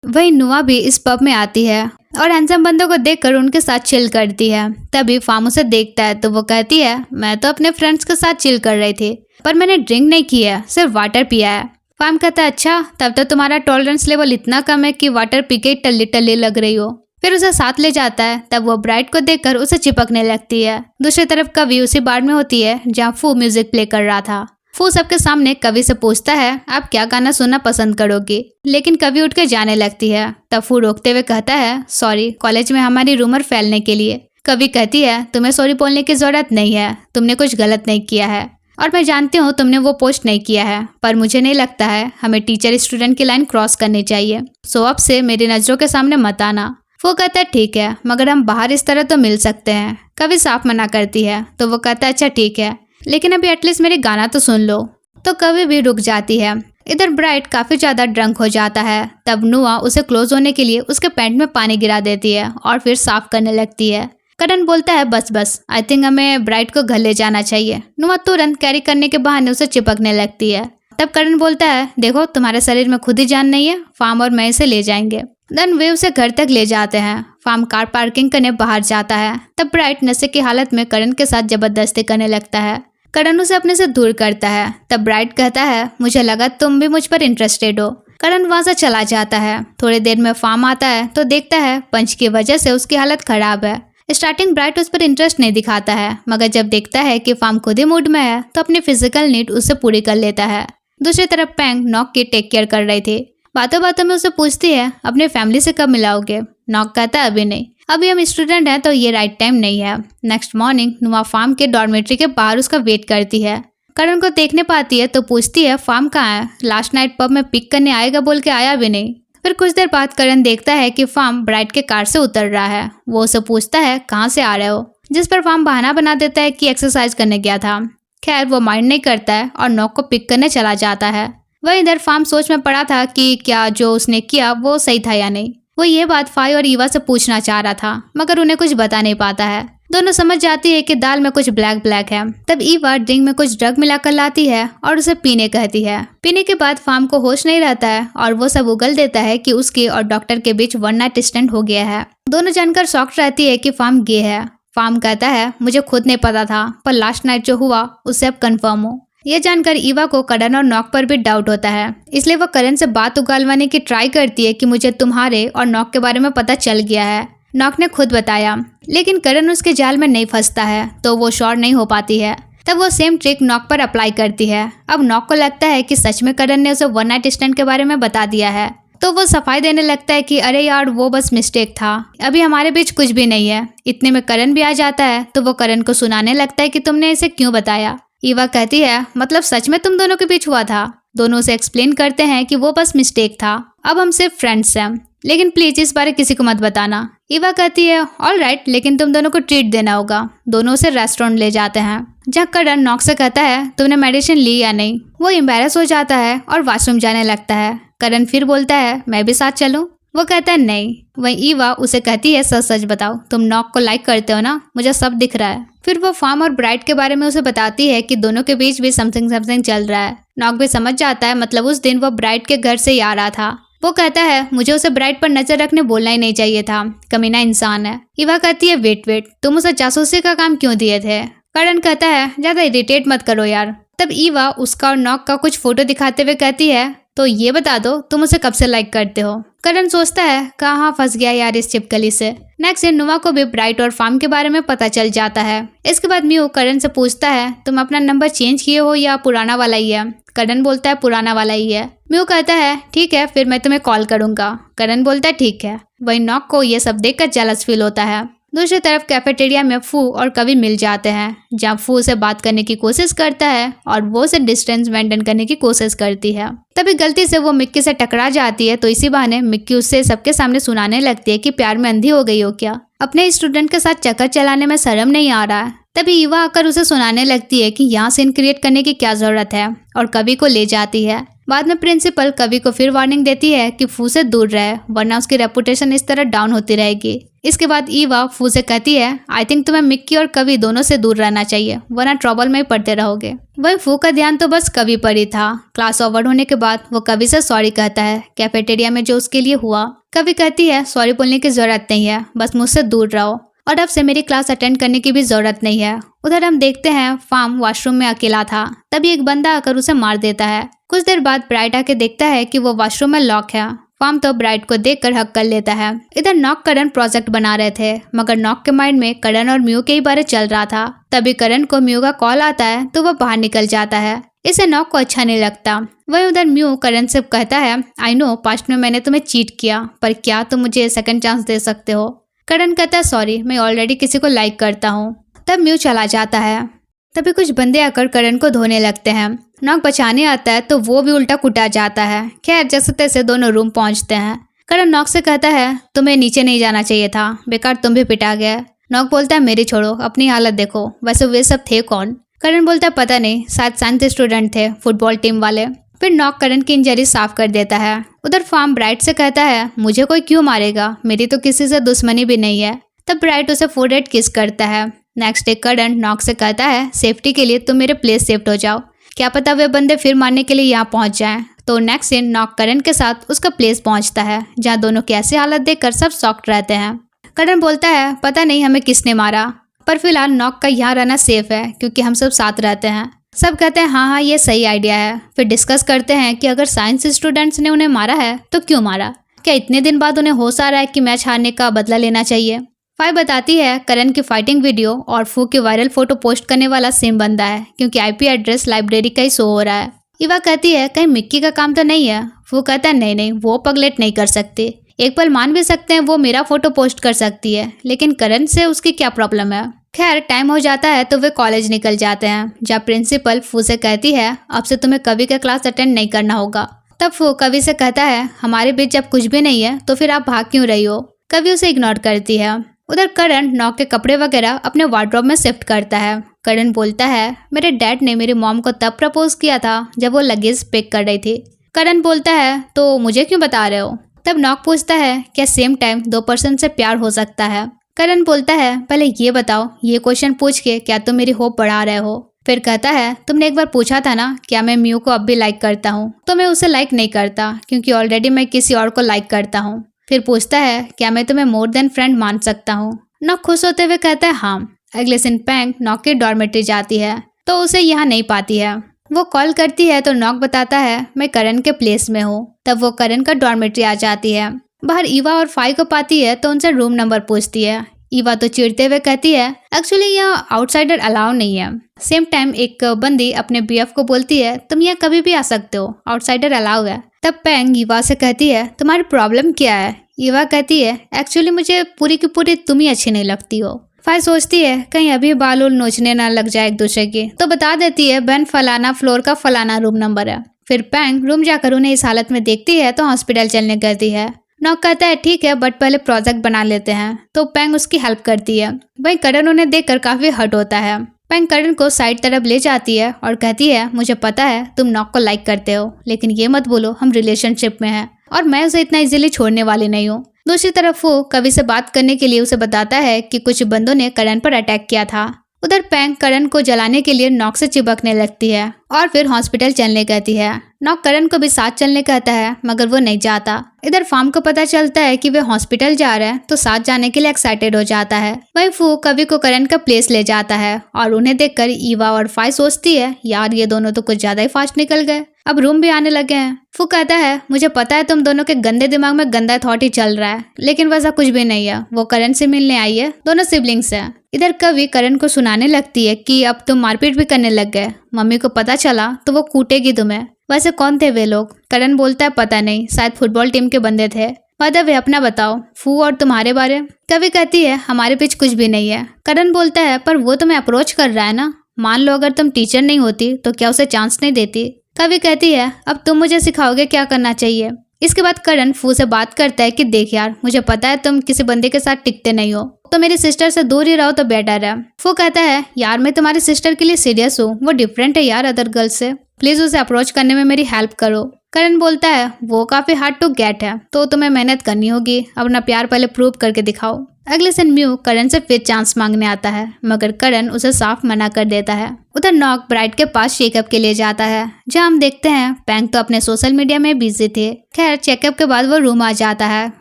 वही नुआ भी इस पब में आती है और हैंडसम बंदों को देखकर उनके साथ चिल करती है। तभी फार्म उसे देखता है तो वो कहती है मैं तो अपने फ्रेंड्स के साथ चिल कर रही थी पर मैंने ड्रिंक नहीं किया, सिर्फ वाटर पिया है। फार्म कहता है अच्छा, तब तो तुम्हारा टॉलरेंस लेवल इतना कम है कि वाटर पी के टल्ली टल्ली लग रही हो। फिर उसे साथ ले जाता है। तब वो ब्राइट को देखकर उसे चिपकने लगती है। दूसरी तरफ कवि उसी बार में होती है जहाँ फू म्यूजिक प्ले कर रहा था। फू सबके सामने कवि से पूछता है आप क्या गाना सुनना पसंद करोगी, लेकिन कवि उठ के जाने लगती है। तब फू रोकते हुए कहता है सॉरी, कॉलेज में हमारी रूमर फैलने के लिए। कवि कहती है तुम्हें सॉरी बोलने की जरूरत नहीं है, तुमने कुछ गलत नहीं किया है और मैं जानती हूँ तुमने वो पोस्ट नहीं किया है, पर मुझे नहीं लगता है हमें टीचर स्टूडेंट की लाइन क्रॉस करनी चाहिए, सो अब से मेरी नजरों के सामने मत आना। वो कहता है ठीक है, मगर हम बाहर इस तरह तो मिल सकते हैं। कवि साफ मना करती है तो वो कहता है अच्छा ठीक है, लेकिन अभी एटलीस्ट मेरे गाना तो सुन लो। तो कवि भी रुक जाती है। इधर ब्राइट काफी ज्यादा ड्रंक हो जाता है। तब नुआ उसे क्लोज होने के लिए उसके पैंट में पानी गिरा देती है और फिर साफ करने लगती है। करण बोलता है बस आई थिंक हमें ब्राइट को घर ले जाना चाहिए। नुआ तुरंत कैरी करने के बहाने उसे चिपकने लगती है। तब करण बोलता है देखो तुम्हारे शरीर में खुद ही जान नहीं है, फार्म और मैं इसे ले जाएंगे। देन वे उसे घर तक ले जाते हैं। फार्म कार पार्किंग करने बाहर जाता है। तब ब्राइट नशे की हालत में करण के साथ जबरदस्ती करने लगता है। करण उसे अपने से दूर करता है। तब ब्राइट कहता है मुझे लगा तुम भी मुझ पर इंटरेस्टेड हो। करण वहां से चला जाता है। थोड़ी देर में फार्म आता है तो देखता है पंच की वजह से उसकी हालत खराब है। स्टार्टिंग ब्राइट उस पर इंटरेस्ट नहीं दिखाता है, मगर जब देखता है कि फार्म खुद ही मूड में है तो अपनी फिजिकल नीड उससे पूरी कर लेता है। दूसरी तरफ पेंग नॉक की टेक केयर कर रही थी। बातों बातों में उसे पूछती है अपने फैमिली से कब मिलाओगे। नॉक कहता है अभी नहीं, अभी हम स्टूडेंट हैं तो ये राइट टाइम नहीं है। नेक्स्ट मॉर्निंग नुआ फार्म के डॉर्मेट्री के बाहर उसका वेट करती है। करण को देखने पाती है तो पूछती है फार्म कहाँ है, लास्ट नाइट पब में पिक करने आएगा बोल के आया भी नहीं। फिर कुछ देर बाद करण देखता है कि फार्म ब्राइट के कार से उतर रहा है। वो उसे पूछता है कहाँ से आ रहे हो, जिस पर फार्म बहाना बना देता है कि एक्सरसाइज करने गया था। खैर वो माइंड नहीं करता है और नॉक को पिक करने चला जाता है। वहीं इधर फार्म सोच में पड़ा था कि क्या जो उसने किया वो सही था या नहीं। वो ये बात फाई और ईवा से पूछना चाह रहा था, मगर उन्हें कुछ बता नहीं पाता है। दोनों समझ जाती है कि दाल में कुछ ब्लैक ब्लैक है। तब ईवा ड्रिंक में कुछ ड्रग मिलाकर लाती है और उसे पीने कहती है। पीने के बाद फार्म को होश नहीं रहता है और वो सब उगल देता है कि उसके और डॉक्टर के बीच वन नाइट स्टैंड हो गया है। दोनों जानकर शॉक्ड रहती है कि फार्म गे है। फार्म कहता है मुझे खुद नहीं पता था, पर लास्ट नाइट जो हुआ उससे अब कंफर्म हो। ये जानकर ईवा को करण और नॉक पर भी डाउट होता है, इसलिए वो करण से बात उगालवाने की ट्राई करती है कि मुझे तुम्हारे और नॉक के बारे में पता चल गया है। नॉक ने खुद बताया, लेकिन करण उसके जाल में नहीं फंसता है तो वो श्योर नहीं हो पाती है। तब वो सेम ट्रिक नॉक पर अप्लाई करती है। अब नॉक को लगता है कि सच में करण ने उसे वन नाइट स्टैंड के बारे में बता दिया है, तो वो सफाई देने लगता है कि अरे यार वो बस मिस्टेक था, अभी हमारे बीच कुछ भी नहीं है। इतने में करण भी आ जाता है, तो वो करण को सुनाने लगता है कि तुमने इसे क्यों बताया। ईवा कहती है मतलब सच में तुम दोनों के बीच हुआ था। दोनों उसे एक्सप्लेन करते हैं कि वो बस मिस्टेक था, अब हम सिर्फ फ्रेंड्स हैं, लेकिन प्लीज इस बारे किसी को मत बताना। ईवा कहती है ऑल राइट, लेकिन तुम दोनों को ट्रीट देना होगा। दोनों उसे रेस्टोरेंट ले जाते हैं, जहाँ करण नॉक से कहता है तुमने मेडिसिन ली या नहीं। वो एम्बैरस हो जाता है और वॉशरूम जाने लगता है। करण फिर बोलता है मैं भी साथ चलूं। वो कहता है नहीं। वहीं ईवा उसे कहती है सच सच बताओ, तुम नॉक को लाइक करते हो ना, मुझे सब दिख रहा है। फिर वो फार्म और ब्राइट के बारे में उसे बताती है कि दोनों के बीच भी समथिंग चल रहा है। नॉक भी समझ जाता है, मतलब उस दिन वो ब्राइट के घर से ही आ रहा था। वो कहता है मुझे उसे ब्राइट पर नजर रखने बोलना ही नहीं चाहिए था, कमीना इंसान है। ईवा कहती है वेट, तुम उसे जासूसी का काम क्यों दिए थे। करण कहता है ज्यादा इरिटेट मत करो यार। तब ईवा उसका और नॉक का कुछ फोटो दिखाते हुए कहती है तो ये बता दो तुम उसे कब से लाइक करते हो। करण सोचता है कहाँ फंस गया यार इस चिपकली से। नेक्स्ट डे नुवा को भी ब्राइट और फार्म के बारे में पता चल जाता है। इसके बाद म्यू करण से पूछता है तुम अपना नंबर चेंज किए हो या पुराना वाला ही है। करण बोलता है पुराना वाला ही है। म्यू कहता है ठीक है फिर मैं तुम्हें कॉल करूंगा। करण बोलता है ठीक है। वही नॉक को ये सब देखकर जेलस फील होता है। दूसरी तरफ कैफेटेरिया में फू और कवि मिल जाते हैं, जहाँ फू उसे बात करने की कोशिश करता है और वो उसे डिस्टेंस मेंटेन करने की कोशिश करती है। तभी गलती से वो मिक्की से टकरा जाती है, तो इसी बहाने मिक्की उससे सबके सामने सुनाने लगती है कि प्यार में अंधी हो गई हो क्या, अपने स्टूडेंट के साथ चक्कर चलाने में शर्म नहीं आ रहा है। तभी ईवा आकर उसे सुनाने लगती है कि यहाँ सीन क्रिएट करने की क्या जरूरत है और कवि को ले जाती है। बाद में प्रिंसिपल कवि को फिर वार्निंग देती है कि फू से दूर रहे, वरना उसकी रेपुटेशन इस तरह डाउन होती रहेगी। इसके बाद ईवा फू से कहती है आई थिंक तुम्हें मिक्की और कवि दोनों से दूर रहना चाहिए, वरना ट्रबल में ही पड़ते रहोगे। वही फू का ध्यान तो बस कवि पर ही था। क्लास ओवर होने के बाद वो कवि से सॉरी कहता है कैफेटेरिया में जो उसके लिए हुआ। कवि कहती है सॉरी बोलने की जरूरत नहीं है, बस मुझसे दूर रहो और अब से मेरी क्लास अटेंड करने की भी जरूरत नहीं है। उधर हम देखते हैं फार्म वॉशरूम में अकेला था, तभी एक बंदा आकर उसे मार देता है। कुछ देर बाद ब्राइट आके देखता है कि वो वॉशरूम में लॉक है। फार्म तो ब्राइट को देखकर हक कर लेता है। इधर नॉक करण प्रोजेक्ट बना रहे थे, मगर नॉक के माइंड में करण और म्यू के ही बारे चल रहा था। तभी करण को म्यू का कॉल आता है, तो वो बाहर निकल जाता है। इसे नॉक को अच्छा नहीं लगता। वही उधर म्यू करण से कहता है आई नो पास्ट में मैंने तुम्हें चीट किया, पर क्या तुम मुझे सेकंड चांस दे सकते हो। करण कहता है सॉरी, मैं ऑलरेडी किसी को लाइक करता हूँ। तब म्यू चला जाता है। तभी कुछ बंदे आकर करण को धोने लगते हैं। नॉक बचाने आता है तो वो भी उल्टा कुटा जाता है। खैर जैसे तैसे दोनों रूम पहुंचते हैं। करण नॉक से कहता है तुम्हें नीचे नहीं जाना चाहिए था, बेकार तुम भी पिटा गया। नॉक बोलता है मेरी छोड़ो, अपनी हालत देखो, वैसे वे सब थे कौन। करण बोलता है पता नहीं, शायद साइंस स्टूडेंट थे, फुटबॉल टीम वाले। फिर नॉक करण की इंजरी साफ कर देता है। उधर फार्म ब्राइट से कहता है मुझे कोई क्यों मारेगा, मेरी तो किसी से दुश्मनी भी नहीं है। तब ब्राइट उसे फोरहेड किस करता है। नेक्स्ट डे करण नॉक से कहता है सेफ्टी के लिए तुम मेरे प्लेस शिफ्ट हो जाओ, क्या पता वे बंदे फिर मारने के लिए यहाँ पहुंच जाएं। तो नेक्स्ट डे नॉक करण के साथ उसका प्लेस पहुंचता है, जहाँ दोनों की ऐसी हालत देखकर सब शॉक्ड रहते हैं। करण बोलता है पता नहीं हमें किसने मारा, पर फिलहाल नॉक का यहाँ रहना सेफ है क्योंकि हम सब साथ रहते हैं। सब कहते हैं हाँ ये सही आइडिया है। फिर डिस्कस करते हैं कि अगर साइंस स्टूडेंट्स ने उन्हें मारा है तो क्यों मारा, क्या इतने दिन बाद उन्हें होश आ रहा है कि मैच हारने का बदला लेना चाहिए। फाइ बताती है करण की फाइटिंग वीडियो और फू की वायरल फोटो पोस्ट करने वाला सेम बंदा है, क्योंकि आईपी एड्रेस लाइब्रेरी का ही शो हो रहा है। ईवा कहती है कहीं मिक्की का काम तो नहीं है। फू कहता है नहीं, वो पगलेट नहीं कर सकती, एक पल मान भी सकते हैं वो मेरा फोटो पोस्ट कर सकती है, लेकिन करण से उसकी क्या प्रॉब्लम है। खैर टाइम हो जाता है तो वे कॉलेज निकल जाते हैं, जहाँ प्रिंसिपल फू से कहती है अब से तुम्हें कवि का क्लास अटेंड नहीं करना होगा। तब फू कवि से कहता है हमारे बीच जब कुछ भी नहीं है तो फिर आप भाग क्यों रही हो। कवि उसे इग्नोर करती है। उधर करण नॉक के कपड़े वगैरह अपने वार्डरोब में शिफ्ट करता है। करण बोलता है मेरे डैड ने मेरी मॉम को तब प्रपोज किया था जब वो लगेज पैक कर रही थी। करण बोलता है तो मुझे क्यों बता रहे हो। तब नॉक पूछता है क्या सेम टाइम 2 पर्सन से प्यार हो सकता है। करण बोलता है पहले ये बताओ, ये क्वेश्चन पूछ के क्या तुम मेरी होप बढ़ा रहे हो। फिर कहता है तुमने एक बार पूछा था ना क्या मैं म्यू को अब भी लाइक करता हूँ, तो मैं उसे लाइक नहीं करता क्योंकि ऑलरेडी मैं किसी और को लाइक करता हूँ। फिर पूछता है क्या मैं तुम्हें मोर देन फ्रेंड मान सकता हूँ। नॉक खुश होते हुए कहता है हाँ। अगले दिन पैंग नॉक की डॉर्मेट्री जाती है तो उसे यहाँ नहीं पाती है। वो कॉल करती है तो नॉक बताता है मैं करण के प्लेस में हूँ। तब वो करण का डॉर्मेट्री आ जाती है। बाहर ईवा और फाइ को पाती है तो उनसे रूम नंबर पूछती है। ईवा तो चिढ़ते हुए कहती है एक्चुअली यहाँ आउटसाइडर अलाउ नहीं है। सेम टाइम एक बंदी अपने बीएफ को बोलती है तुम यहाँ कभी भी आ सकते हो, आउटसाइडर अलाउ है। तब पैंग ईवा से कहती है तुम्हारी प्रॉब्लम क्या है। ईवा कहती है एक्चुअली मुझे पूरी की पूरी तुम ही अच्छी नहीं लगती हो। फाई सोचती है कहीं अभी बाल उल नोचने ना लग जाए एक दूसरे की, तो बता देती है बहन फलाना फ्लोर का फलाना रूम नंबर है। फिर पैंग रूम जाकर उन्हें इस हालत में देखती है तो हॉस्पिटल चलने कहती है। नॉक कहता है ठीक है बट पहले प्रोजेक्ट बना लेते हैं, तो पैंग उसकी हेल्प करती है। वहीं करण उन्हें देखकर काफी हर्ट होता है। पैंग करण को साइड तरफ ले जाती है और कहती है मुझे पता है तुम नॉक को लाइक करते हो, लेकिन ये मत बोलो हम रिलेशनशिप में हैं और मैं उसे इतना इजीली छोड़ने वाली नहीं हूँ। दूसरी तरफ वो कवि से बात करने के लिए उसे बताता है कि कुछ बंदों ने करण पर अटैक किया था। उधर पैंग करण को जलाने के लिए नॉक से चिपकने लगती है और फिर हॉस्पिटल चलने कहती है। नॉक करण को भी साथ चलने कहता है मगर वो नहीं जाता। इधर फार्म को पता चलता है कि वे हॉस्पिटल जा रहे हैं तो साथ जाने के लिए एक्साइटेड हो जाता है। वहीं फू कवि को करण का प्लेस ले जाता है और उन्हें देखकर ईवा और फाई सोचती है यार ये दोनों तो कुछ ज्यादा ही फास्ट निकल गए, अब रूम भी आने लगे हैं। फू कहता है मुझे पता है तुम दोनों के गंदे दिमाग में गंदा थॉट ही चल रहा है, लेकिन वैसा कुछ भी नहीं है, वो करण से मिलने आई है, दोनों सिबलिंग्स हैं। इधर कवि करण को सुनाने लगती है कि अब तुम मारपीट भी करने लग गए, मम्मी को पता चला तो वो कूटेगी तुम्हें। वैसे कौन थे वे लोग? करण बोलता है पता नहीं, शायद फुटबॉल टीम के बंदे थे। मदर वे अपना बताओ, फू और तुम्हारे बारे। कवि कहती है हमारे बीच कुछ भी नहीं है। करण बोलता है पर वो तुम्हें अप्रोच कर रहा है ना, मान लो अगर तुम टीचर नहीं होती तो क्या उसे चांस नहीं देती। कवि कहती है अब तुम मुझे सिखाओगे क्या करना चाहिए। इसके बाद करण फू से बात करता है कि देख यार मुझे पता है तुम किसी बंदे के साथ टिकते नहीं हो, तो मेरी सिस्टर से दूर ही रहो तो बेटर है। फू कहता है यार मैं तुम्हारी सिस्टर के लिए सीरियस हूँ, वो डिफरेंट है यार अदर गर्ल्स से, प्लीज उसे अप्रोच करने में मेरी हेल्प करो। करण बोलता है वो काफी हार्ड टू गेट है तो तुम्हें मेहनत करनी होगी, अपना प्यार पहले प्रूव करके दिखाओ। अगले दिन म्यू करण से फिर चांस मांगने आता है मगर करण उसे साफ मना कर देता है। उधर नॉक ब्राइड के पास चेकअप के लिए जाता है, जहां हम देखते हैं पैंग तो अपने सोशल मीडिया में बिजी थे। खैर चेकअप के बाद वो रूम आ जाता है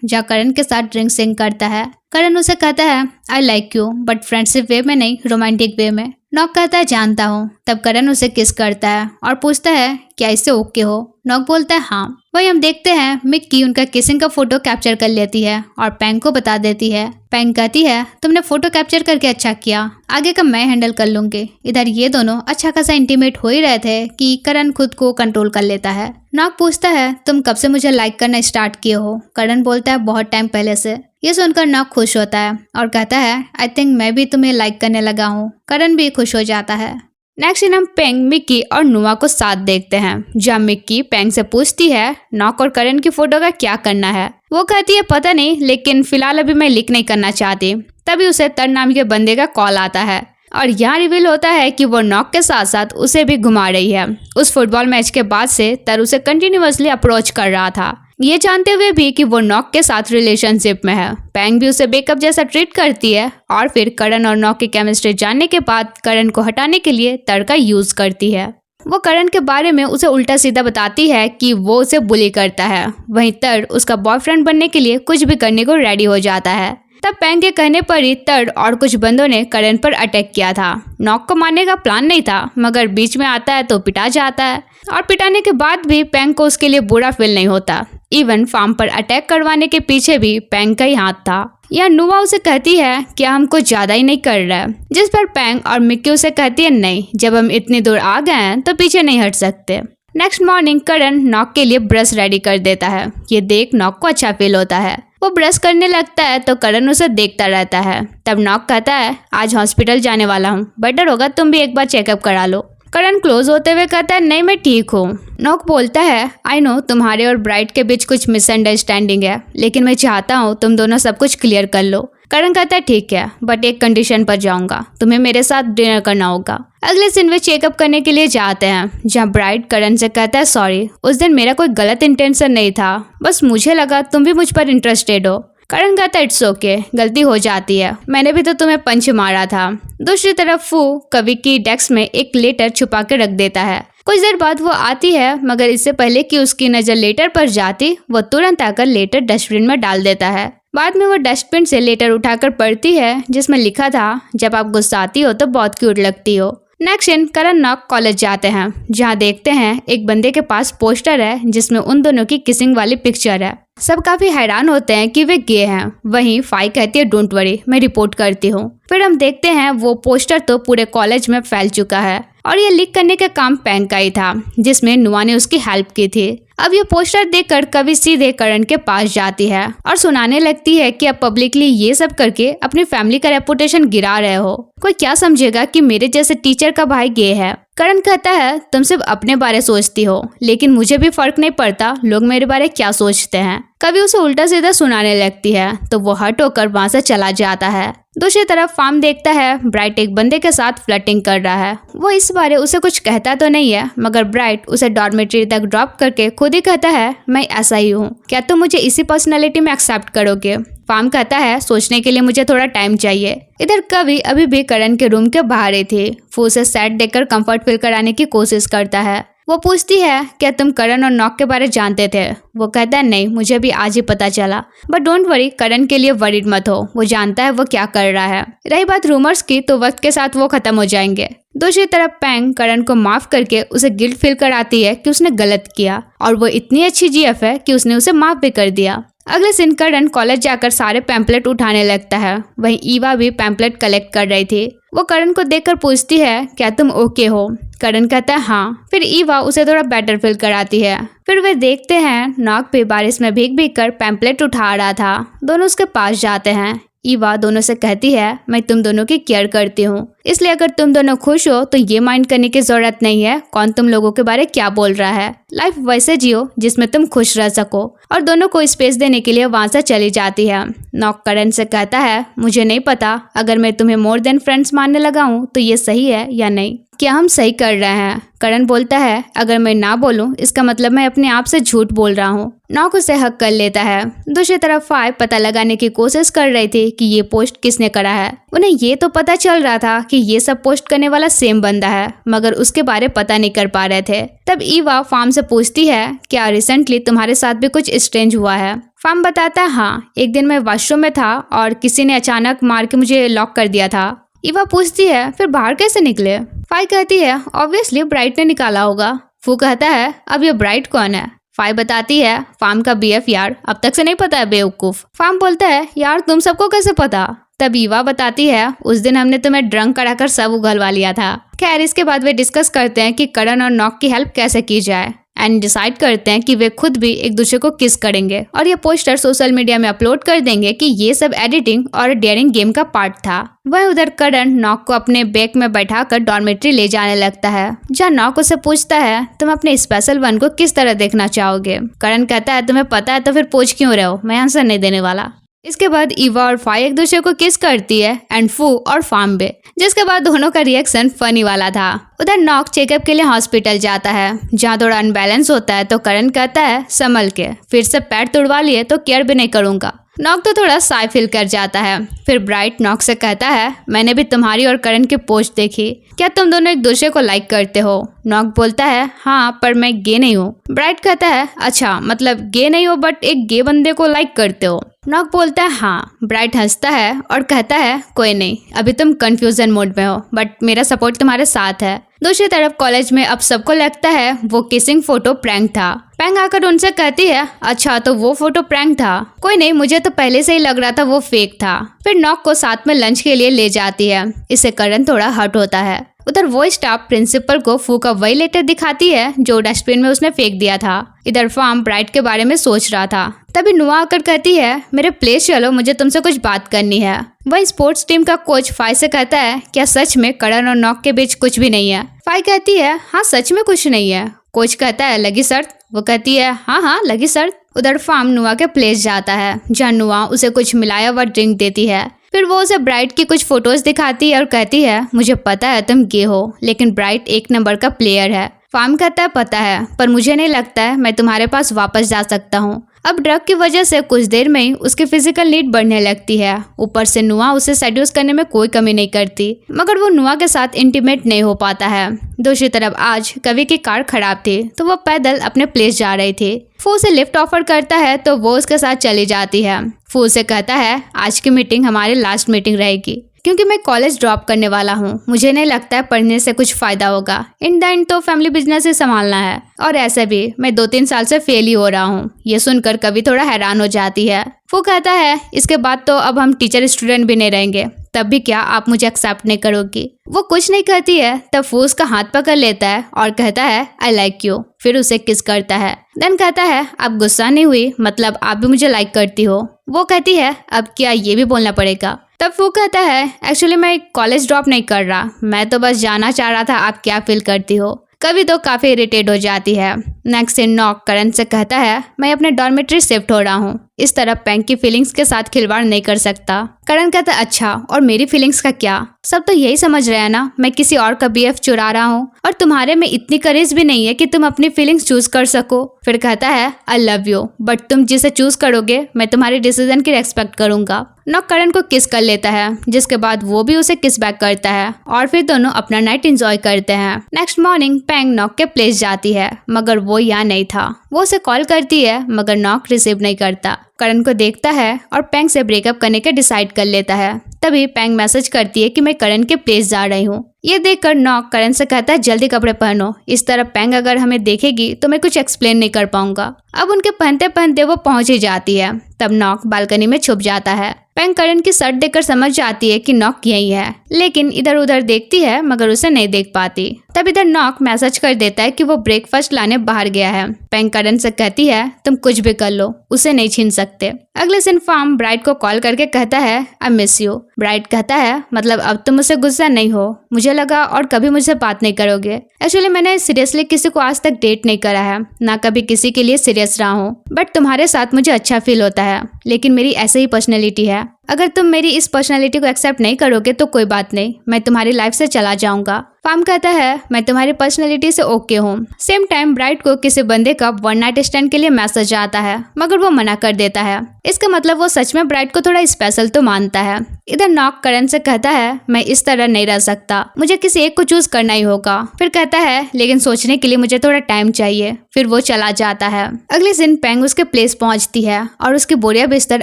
जहां करण के साथ ड्रिंक सिंग करता है। करण उसे कहता है I like you but friendship way में नहीं, रोमांटिक वे में। नॉक कहता है जानता हूँ। तब करण उसे किस करता है और पूछता है क्या इससे ओके हो। नॉक बोलता है हाँ। वही हम देखते हैं मिक्की उनका किसिंग का फोटो कैप्चर कर लेती है और पैंग को बता देती है। पैंग कहती है तुमने फोटो कैप्चर करके अच्छा किया, आगे का मैं हैंडल कर लूंगी। इधर ये दोनों अच्छा खासा इंटीमेट हो ही रहे थे कि करण खुद को कंट्रोल कर लेता है। नॉक पूछता है तुम कब से मुझे लाइक करना स्टार्ट किए हो। करण बोलता है बहुत टाइम पहले से। ये सुनकर नॉक खुश होता है और कहता है आई थिंक मैं भी तुम्हें लाइक करने लगा हूँ। करण भी खुश हो जाता है। नेक्स्ट दिन हम पेंग, मिक्की और नुआ को साथ देखते हैं, जहाँ मिक्की पेंग से पूछती है नॉक और करण की फोटो का क्या करना है। वो कहती है पता नहीं, लेकिन फिलहाल अभी मैं लीक नहीं करना चाहती। तभी उसे तर नाम के बंदे का कॉल आता है और यहाँ रिवील होता है कि वो नॉक के साथ साथ उसे भी घुमा रही है। उस फुटबॉल मैच के बाद से तर उसे कंटिन्यूअसली अप्रोच कर रहा था, ये जानते हुए भी कि वो नॉक के साथ रिलेशनशिप में है। पैंग भी उसे बेकअप जैसा ट्रीट करती है और फिर करण और नॉक की केमिस्ट्री जानने के बाद करण को हटाने के लिए तर का यूज करती है। वो करण के बारे में उसे उल्टा सीधा बताती है कि वो उसे बुली करता है। वहीं तर उसका बॉयफ्रेंड बनने के लिए कुछ भी करने को रेडी हो जाता है। तब पैंग के कहने पर ही तर और कुछ बंदों ने करण पर अटैक किया था। नॉक को मारने का प्लान नहीं था मगर बीच में आता है तो पिटा जाता है और पिटाने के बाद भी पैंग को उसके लिए बुरा फील नहीं होता। इवन फार्म पर अटैक करवाने के पीछे भी पैंग का ही हाथ था। यह नुआ उसे कहती है कि हम कुछ ज्यादा ही नहीं कर रहे, जिस पर पैंग और मिक्की उसे कहती है नहीं, जब हम इतनी दूर आ गए हैं तो पीछे नहीं हट सकते। नेक्स्ट मॉर्निंग करण नॉक के लिए ब्रश रेडी कर देता है। ये देख नॉक को अच्छा फील होता है। वो ब्रश करने लगता है तो करण उसे देखता रहता है। तब नॉक कहता है आज हॉस्पिटल जाने वाला हूँ, बेटर होगा तुम भी एक बार चेकअप करा लो। करण क्लोज होते हुए कहता है नहीं मैं ठीक हूँ। नॉक बोलता है आई नो तुम्हारे और ब्राइड के बीच कुछ मिसअंडरस्टैंडिंग है, लेकिन मैं चाहता हूँ तुम दोनों सब कुछ क्लियर कर लो। करण कहता है ठीक है बट एक कंडीशन पर जाऊंगा, तुम्हें मेरे साथ डिनर करना होगा। अगले दिन वे चेकअप करने के लिए जाते हैं, जहाँ ब्राइड करण से कहता है सॉरी, उस दिन मेरा कोई गलत इंटेंशन नहीं था, बस मुझे लगा तुम भी मुझ पर इंटरेस्टेड हो। करण कहता है इट्स ओके, गलती हो जाती है, मैंने भी तो तुम्हें पंच मारा था। दूसरी तरफ फू कवि की डेस्क में एक लेटर छुपा के रख देता है। कुछ देर बाद वो आती है मगर इससे पहले कि उसकी नजर लेटर पर जाती वो तुरंत आकर लेटर डस्टबिन में डाल देता है। बाद में वो डस्टबिन से लेटर उठाकर पढ़ती है जिसमें लिखा था जब आप गुस्साती हो तो बहुत क्यूट लगती हो। नेक्स्ट सीन करण नॉक कॉलेज जाते हैं, जहाँ देखते हैं एक बंदे के पास पोस्टर है जिसमें उन दोनों की किसिंग वाली पिक्चर है। सब काफी हैरान होते हैं कि वे गे हैं। वहीं फाई कहती है डोंट वरी, मैं रिपोर्ट करती हूँ। फिर हम देखते हैं वो पोस्टर तो पूरे कॉलेज में फैल चुका है और ये लीक करने का काम पैंग का ही था, जिसमें नुआ ने उसकी हेल्प की थी। अब ये पोस्टर देखकर कवि सीधे करण के पास जाती है और सुनाने लगती है कि अब पब्लिकली ये सब करके अपनी फैमिली का रेपुटेशन गिरा रहे हो। कोई क्या समझेगा कि मेरे जैसे टीचर का भाई गे है। करण कहता है तुम सिर्फ अपने बारे सोचती हो, लेकिन मुझे भी फर्क नहीं पड़ता लोग मेरे बारे क्या सोचते हैं। कभी उसे उल्टा सीधा सुनाने लगती है तो वो हट होकर वहां से चला जाता है। दूसरी तरफ फार्म देखता है ब्राइट एक बंदे के साथ फ्लर्टिंग कर रहा है। वो इस बारे उसे कुछ कहता तो नहीं है, मगर ब्राइट उसे डॉर्मेट्री तक ड्रॉप करके खुद ही कहता है मैं ऐसा ही हूँ, क्या तुम मुझे इसी पर्सनैलिटी में एक्सेप्ट करोगे। फार्म कहता है सोचने के लिए मुझे थोड़ा टाइम चाहिए। इधर कवि अभी भी करण के रूम के बाहर ही थी। वो उसे सैड देखकर कंफर्ट फील कराने की कोशिश करता है। वो पूछती है क्या तुम करण और नॉक के बारे जानते थे। वो कहता है नहीं, मुझे भी आज ही पता चला, बट डोंट वरी, करण के लिए वरीड मत हो, वो जानता है वो क्या कर रहा है। रही बात रूमर्स की तो वक्त के साथ वो खत्म हो जाएंगे। दूसरी तरफ पैंग करण को माफ करके उसे गिल्ट फील कराती है कि उसने गलत किया और वो इतनी अच्छी जीएफ है कि उसने उसे माफ भी कर दिया। अगले दिन करण कॉलेज जाकर सारे पैम्पलेट उठाने लगता है। वहीं ईवा भी पैम्पलेट कलेक्ट कर रही थी। वो करण को देखकर पूछती है क्या तुम ओके हो। करण कहता है हाँ। फिर ईवा उसे थोड़ा बेटर फील कराती है। फिर वे देखते हैं नॉक भी बारिश में भीग भीग कर पैम्पलेट उठा रहा था। दोनों उसके पास जाते हैं। ईवा दोनों से कहती है मैं तुम दोनों की केयर करती हूँ, इसलिए अगर तुम दोनों खुश हो तो ये माइंड करने की जरूरत नहीं है कौन तुम लोगों के बारे क्या बोल रहा है। लाइफ वैसे जियो जिसमें तुम खुश रह सको, और दोनों को स्पेस देने के लिए वहां से चली जाती है। नॉक करण से कहता है मुझे नहीं पता अगर मैं तुम्हें मोर देन फ्रेंड्स मानने लगा हूँ तो ये सही है या नहीं, क्या हम सही कर रहे हैं। करण बोलता है अगर मैं ना बोलूं इसका मतलब मैं अपने आप से झूठ बोल रहा हूँ। नॉक उसे हक कर लेता है। दूसरी तरफ फाई पता लगाने की कोशिश कर रही थी कि ये पोस्ट किसने करा है। उन्हें ये तो पता चल रहा था कि ये सब पोस्ट करने वाला सेम बंदा है, मगर उसके बारे पता नहीं कर पा रहे थे। तब ईवा फार्म से पूछती है क्या रिसेंटली तुम्हारे साथ भी कुछ स्ट्रेंज हुआ है। फार्म बताता है हाँ, एक दिन मैं वॉशरूम में था और किसी ने अचानक मार के मुझे लॉक कर दिया था। ईवा पूछती है फिर बाहर कैसे निकले। फाई कहती है ऑब्वियसली ब्राइट ने निकाला होगा। फू कहता है अब ये ब्राइट कौन है। फाई बताती है फार्म का बीएफ यार, अब तक से नहीं पता है बेवकूफ। फार्म बोलता है यार तुम सबको कैसे पता। तब ईवा बताती है उस दिन हमने तुम्हें ड्रंक कराकर सब उगलवा लिया था। खैर इसके बाद वे डिस्कस करते हैं कि करण और नॉक की हेल्प कैसे की जाए एंड डिसाइड करते हैं कि वे खुद भी एक दूसरे को किस करेंगे और ये पोस्टर सोशल मीडिया में अपलोड कर देंगे कि ये सब एडिटिंग और डेयरिंग गेम का पार्ट था। वह उधर करण नॉक को अपने बैग में बैठाकर डॉर्मेट्री ले जाने लगता है, जहाँ नॉक उसे पूछता है तुम अपने स्पेशल वन को किस तरह देखना चाहोगे। करण कहता है तुम्हें पता है तो फिर पूछ क्यों रहे हो, मैं आंसर नहीं देने वाला। इसके बाद ईवा और फाई एक दूसरे को किस करती है एंड फू और फार्म भी, जिसके बाद दोनों का रिएक्शन फनी वाला था। उधर नॉक चेकअप के लिए हॉस्पिटल जाता है, जहाँ थोड़ा अनबैलेंस होता है तो करण कहता है संभल के, फिर से पैर तुड़वा लिए तो केयर भी नहीं करूंगा। नॉक तो थोड़ा साई फील कर जाता है। फिर ब्राइट नॉक से कहता है मैंने भी तुम्हारी और करण की पोस्ट देखी, क्या तुम दोनों एक दूसरे को लाइक करते हो। नॉक बोलता है हाँ पर मैं गे नहीं हूँ। ब्राइट कहता है अच्छा मतलब गे नहीं हो बट एक गे बंदे को लाइक करते हो। नॉक बोलता है हाँ। ब्राइट हंसता है और कहता है कोई नहीं, अभी तुम कंफ्यूजन मोड में हो बट मेरा सपोर्ट तुम्हारे साथ है। दूसरी तरफ कॉलेज में अब सबको लगता है वो किसिंग फोटो प्रैंक था। पैंग आकर उनसे कहती है अच्छा तो वो फोटो प्रैंक था। कोई नहीं, मुझे तो पहले से ही लग रहा था वो फेक था। फिर नॉक को साथ में लंच के लिए ले जाती है। इससे करण थोड़ा हर्ट होता है। उधर वो स्टाफ प्रिंसिपल को फू का वही लेटर दिखाती है जो डस्टबिन में उसने फेंक दिया था। इधर फार्म ब्राइट के बारे में सोच रहा था। तभी नुआ आकर कहती है मेरे प्लेस चलो, मुझे तुमसे कुछ बात करनी है। वही स्पोर्ट्स टीम का कोच फाई से कहता है क्या सच में करण और नॉक के बीच कुछ भी नहीं है। फाई कहती है हाँ सच में कुछ नहीं है। कोच कहता है लगी शर्त। वो कहती है हाँ लगी शर्त। उधर फार्म नुआ के प्लेस जाता है, जहाँ नुआ उसे कुछ मिलाया हुआ ड्रिंक देती है। फिर वो उसे ब्राइट की कुछ फोटोज दिखाती है और कहती है मुझे पता है तुम गे हो, लेकिन ब्राइट एक नंबर का प्लेयर है। फार्म कहता है पता है, पर मुझे नहीं लगता है मैं तुम्हारे पास वापस जा सकता हूँ। अब ड्रग की वजह से कुछ देर में ही उसकी फिजिकल नीड बढ़ने लगती है। ऊपर से नुआ उसे सेड्यूस करने में कोई कमी नहीं करती, मगर वो नुआ के साथ इंटीमेट नहीं हो पाता है। दूसरी तरफ आज कवि की कार खराब थी तो वो पैदल अपने प्लेस जा रही थी। फू उसे लिफ्ट ऑफर करता है तो वो उसके साथ चली जाती है। फू उसे कहता है आज की मीटिंग हमारी लास्ट मीटिंग रहेगी, क्योंकि मैं कॉलेज ड्रॉप करने वाला हूँ। मुझे नहीं लगता है पढ़ने से कुछ फायदा होगा। इन द एंड तो फैमिली बिजनेस ही संभालना है, और ऐसे भी मैं 2-3 साल से फेल ही हो रहा हूँ। ये सुनकर कवि थोड़ा हैरान हो जाती है। वो कहता है इसके बाद तो अब हम टीचर स्टूडेंट भी नहीं रहेंगे, तब भी क्या आप मुझे एक्सेप्ट नहीं करोगी? वो कुछ नहीं कहती है, तब वो उसका हाथ पकड़ लेता है और कहता है आई लाइक यू। फिर उसे किस करता है। देन कहता है आप गुस्सा नहीं हुई, मतलब आप भी मुझे लाइक करती हो? वो कहती है अब क्या ये भी बोलना पड़ेगा? तब वो कहता है एक्चुअली मैं कॉलेज ड्रॉप नहीं कर रहा, मैं तो बस जानना चाह रहा था आप क्या फील करती हो। कवि तो काफी इरिटेट हो जाती है। नेक्स्ट सीन नॉक करण से कहता है मैं अपने डॉर्मेट्री शिफ्ट हो रहा हूँ, इस तरह पैंग की फीलिंग्स के साथ खिलवाड़ नहीं कर सकता। करण कहता है अच्छा, और मेरी फीलिंग्स का क्या? सब तो यही समझ रहे हैं ना, मैं किसी और का बीएफ चुरा रहा हूँ, और तुम्हारे में इतनी करेज भी नहीं है कि तुम अपनी फीलिंग्स चूज कर सको। फिर कहता है आई लव यू, बट तुम जिसे चूज करोगे मैं तुम्हारे डिसीजन की रेस्पेक्ट करूंगा। नॉक करण को किस कर लेता है, जिसके बाद वो भी उसे किस बैक करता है, और फिर दोनों अपना नाइट एंजॉय करते हैं। नेक्स्ट मॉर्निंग पैंग नॉक के प्लेस जाती है, मगर वो यहाँ नहीं था। वो उसे कॉल करती है मगर नॉक रिसीव नहीं करता। करण को देखता है और पैंग से ब्रेकअप करने के डिसाइड कर लेता है। तभी पैंग मैसेज करती है कि मैं करण के प्लेस जा रही हूँ। ये देखकर नॉक करण से कहता है जल्दी कपड़े पहनो, इस तरह पैंग अगर हमें देखेगी तो मैं कुछ एक्सप्लेन नहीं कर पाऊंगा। अब उनके पहनते पहनते वो पहुंच ही जाती है। तब नॉक बालकनी में छुप जाता है। पैंग करण की शर्ट देखकर समझ जाती है कि नॉक यही है, लेकिन इधर उधर देखती है मगर उसे नहीं देख पाती। तब इधर नॉक मैसेज कर देता है कि वो ब्रेकफास्ट लाने बाहर गया है। पैंग करण से कहती है तुम कुछ भी कर लो, उसे नहीं छीन सकते। अगले दिन फार्म ब्राइट को कॉल करके कहता है आई मिस यू। ब्राइट कहता है मतलब अब तुम मुझसे गुस्सा नहीं हो? मुझे लगा और कभी मुझसे बात नहीं करोगे। एक्चुअली मैंने सीरियसली किसी को आज तक डेट नहीं करा है, ना कभी किसी के लिए सीरियस रहा हूँ, बट तुम्हारे साथ मुझे अच्छा फील होता है। लेकिन मेरी ऐसे ही पर्सनैलिटी है, अगर तुम मेरी इस पर्सनैलिटी को एक्सेप्ट नहीं करोगे तो कोई बात नहीं, मैं तुम्हारी लाइफ से चला जाऊंगा। फार्म कहता है मैं तुम्हारी पर्सनैलिटी से ओके हूँ। सेम टाइम ब्राइट को किसी बंदे का वन नाइट स्टैंड के लिए मैसेज आता है, मगर वो मना कर देता है। इसका मतलब वो सच में ब्राइट को थोड़ा स्पेशल तो मानता है। इधर नॉक करण से कहता है मैं इस तरह नहीं रह सकता, मुझे किसी एक को चूज करना ही होगा। फिर कहता है लेकिन सोचने के लिए मुझे थोड़ा टाइम चाहिए। फिर वो चला जाता है। अगले दिन पैंग उसके प्लेस पहुंचती है और उसकी बोरिया बिस्तर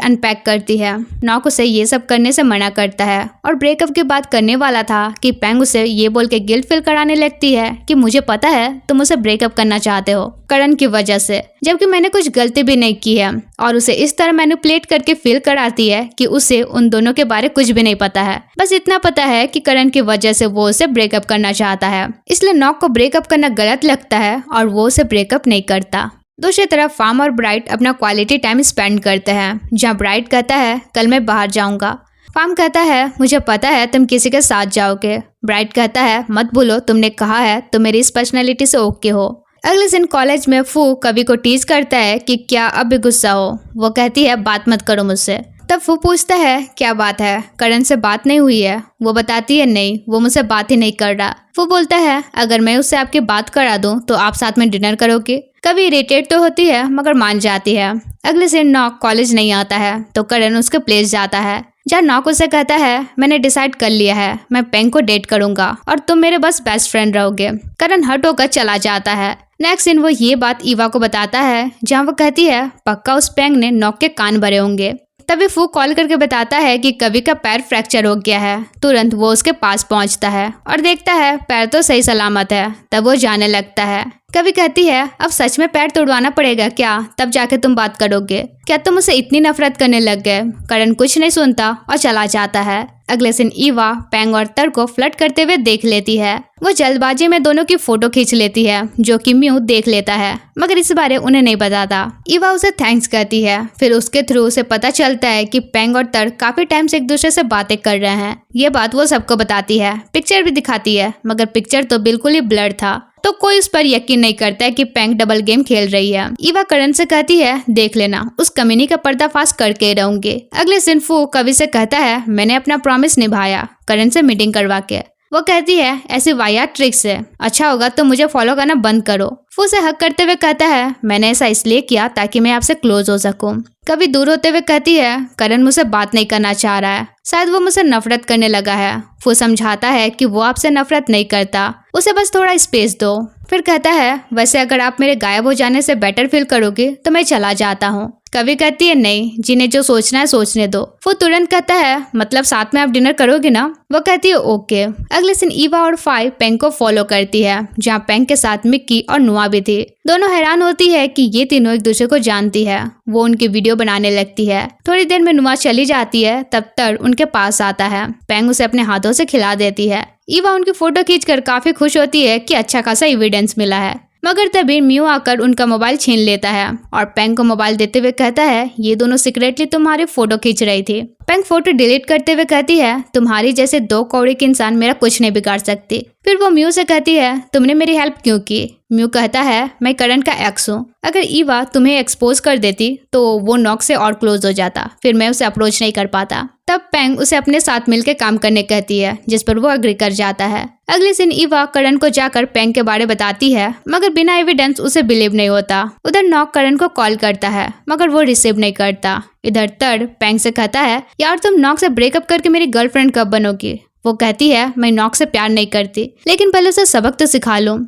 अनपैक करती है। नॉक उसे ये सब करने से मना करता है और ब्रेकअप की बात करने वाला था कि पैंग उसे ये बोल के गिल्ट फील कराने लगती है कि मुझे पता है तुम उसे ब्रेकअप करना चाहते हो करण की वजह से, जबकि मैंने कुछ गलती भी नहीं की है, और उसे इस तरह मैनिपुलेट करके फील कराती है कि उसे उन दोनों के बारे कुछ भी नहीं पता है। बस इतना पता है कि करण की वजह से वो उसे ब्रेकअप करना चाहता है, इसलिए नॉक को ब्रेकअप करना गलत लगता है और वो उसे ब्रेकअप नहीं करता। दूसरी तरफ फार्म और ब्राइट अपना क्वालिटी टाइम स्पेंड करते हैं, जहाँ ब्राइट कहता है कल मैं बाहर जाऊंगा। फार्म कहता है मुझे पता है तुम किसी के साथ जाओगे। ब्राइट कहता है मत भूलो तुमने कहा है तुम मेरी इस पर्सनैलिटी से ओके हो। अगले दिन कॉलेज में फू कवि को टीज करता है कि क्या अब भी गुस्सा हो। वो कहती है बात मत करो मुझसे। तब फू पूछता है क्या बात है, करण से बात नहीं हुई है? वो बताती है नहीं, वो मुझसे बात ही नहीं कर रहा। वो बोलता है अगर मैं उससे आपकी बात करा दूं तो आप साथ में डिनर करोगे? कभी इरिटेट तो होती है मगर मान जाती है। अगले दिन नॉक कॉलेज नहीं आता है तो करण उसके प्लेस जाता है, जहाँ नॉक उसे कहता है मैंने डिसाइड कर लिया है मैं पैंग को डेट करूंगा और तुम मेरे बस बेस्ट फ्रेंड रहोगे। करण हर्ट होकर चला जाता है। नेक्स्ट दिन वो ये बात ईवा को बताता है, जहाँ वो कहती है पक्का उस पैंग ने नॉक के कान भरे होंगे। तभी फू कॉल करके बताता है कि कवि का पैर फ्रैक्चर हो गया है। तुरंत वो उसके पास पहुंचता है और देखता है पैर तो सही सलामत है। तब वो जाने लगता है। कवि कहती है अब सच में पैर तोड़वाना पड़ेगा क्या, तब जाके तुम बात करोगे? क्या तुम उसे इतनी नफरत करने लग गए? करण कुछ नहीं सुनता और चला जाता है। अगले दिन ईवा पैंग और तर को फ्लर्ट करते हुए देख लेती है। वो जल्दबाजी में दोनों की फोटो खींच लेती है, जो कि म्यू देख लेता है, मगर इस बारे उन्हें नहीं बताता। ईवा उसे थैंक्स कहती है। फिर उसके थ्रू उसे पता चलता है कि पैंग और तर काफी टाइम से एक दूसरे से बातें कर रहे हैं। ये बात वो सबको बताती है, पिक्चर भी दिखाती है, मगर पिक्चर तो बिल्कुल ही ब्लर था, तो कोई उस पर यकीन नहीं करता है कि पैंग डबल गेम खेल रही है। ईवा करण से कहती है देख लेना, उस कमीनी का पर्दाफाश करके रहूंगी। अगले दिन फू कवि से कहता है मैंने अपना प्रॉमिस निभाया करण से मीटिंग करवा के। वो कहती है ऐसी वाया ट्रिक से अच्छा होगा तो मुझे फॉलो करना बंद करो। फू से हक करते हुए कहता है मैंने ऐसा इसलिए किया ताकि मैं आपसे क्लोज हो सकूं। कभी दूर होते हुए कहती है करण मुझसे बात नहीं करना चाह रहा है, शायद वो मुझसे नफरत करने लगा है। फू समझाता है कि वो आपसे नफरत नहीं करता, उसे बस थोड़ा स्पेस दो। फिर कहता है वैसे अगर आप मेरे गायब हो जाने से बेटर फील करोगे तो मैं चला जाता हूँ। कभी कहती है नहीं, जिन्हें जो सोचना है सोचने दो। वो तुरंत कहता है मतलब साथ में आप डिनर करोगे ना? वो कहती है ओके। अगले दिन ईवा और फाई पेंग को फॉलो करती है, जहाँ पेंग के साथ मिक्की और नुआ भी थी। दोनों हैरान होती है कि ये तीनों एक दूसरे को जानती है। वो उनकी वीडियो बनाने लगती है। थोड़ी देर में नुआ चली जाती है, तब तक उनके पास आता है। पेंग उसे अपने हाथों से खिला देती है। ईवा उनकी फोटो खींचकर काफी खुश होती है कि अच्छा खासा एविडेंस मिला है, मगर तभी म्यू आकर उनका मोबाइल छीन लेता है और पेंग को मोबाइल देते हुए कहता है ये दोनों सीक्रेटली तुम्हारी फोटो खींच रही थी। पेंग फोटो डिलीट करते हुए कहती है तुम्हारी जैसे 2 कौड़ी के इंसान मेरा कुछ नहीं बिगाड़ सकती। फिर वो म्यू से कहती है तुमने मेरी हेल्प क्यों की? म्यू कहता है मैं करण का एक्स हूँ। अगर ईवा तुम्हें एक्सपोज कर देती तो वो नॉक से और क्लोज हो जाता, फिर मैं उसे अप्रोच नहीं कर पाता। तब पेंग उसे अपने साथ मिलकर काम करने कहती है, जिस पर वो एग्री कर जाता है। अगले दिन ईवा करण को जाकर पेंग के बारे बताती है, मगर बिना एविडेंस उसे बिलीव नहीं होता। उधर नॉक करण को कॉल करता है, मगर वो रिसीव नहीं करता। इधर तड़ पेंग से कहता है यार तुम नॉक से ब्रेकअप करके मेरी गर्लफ्रेंड कब बनोगी? वो कहती है मैं नॉक से प्यार नहीं करती, लेकिन पहले उसे सबक तो सिखा लूं।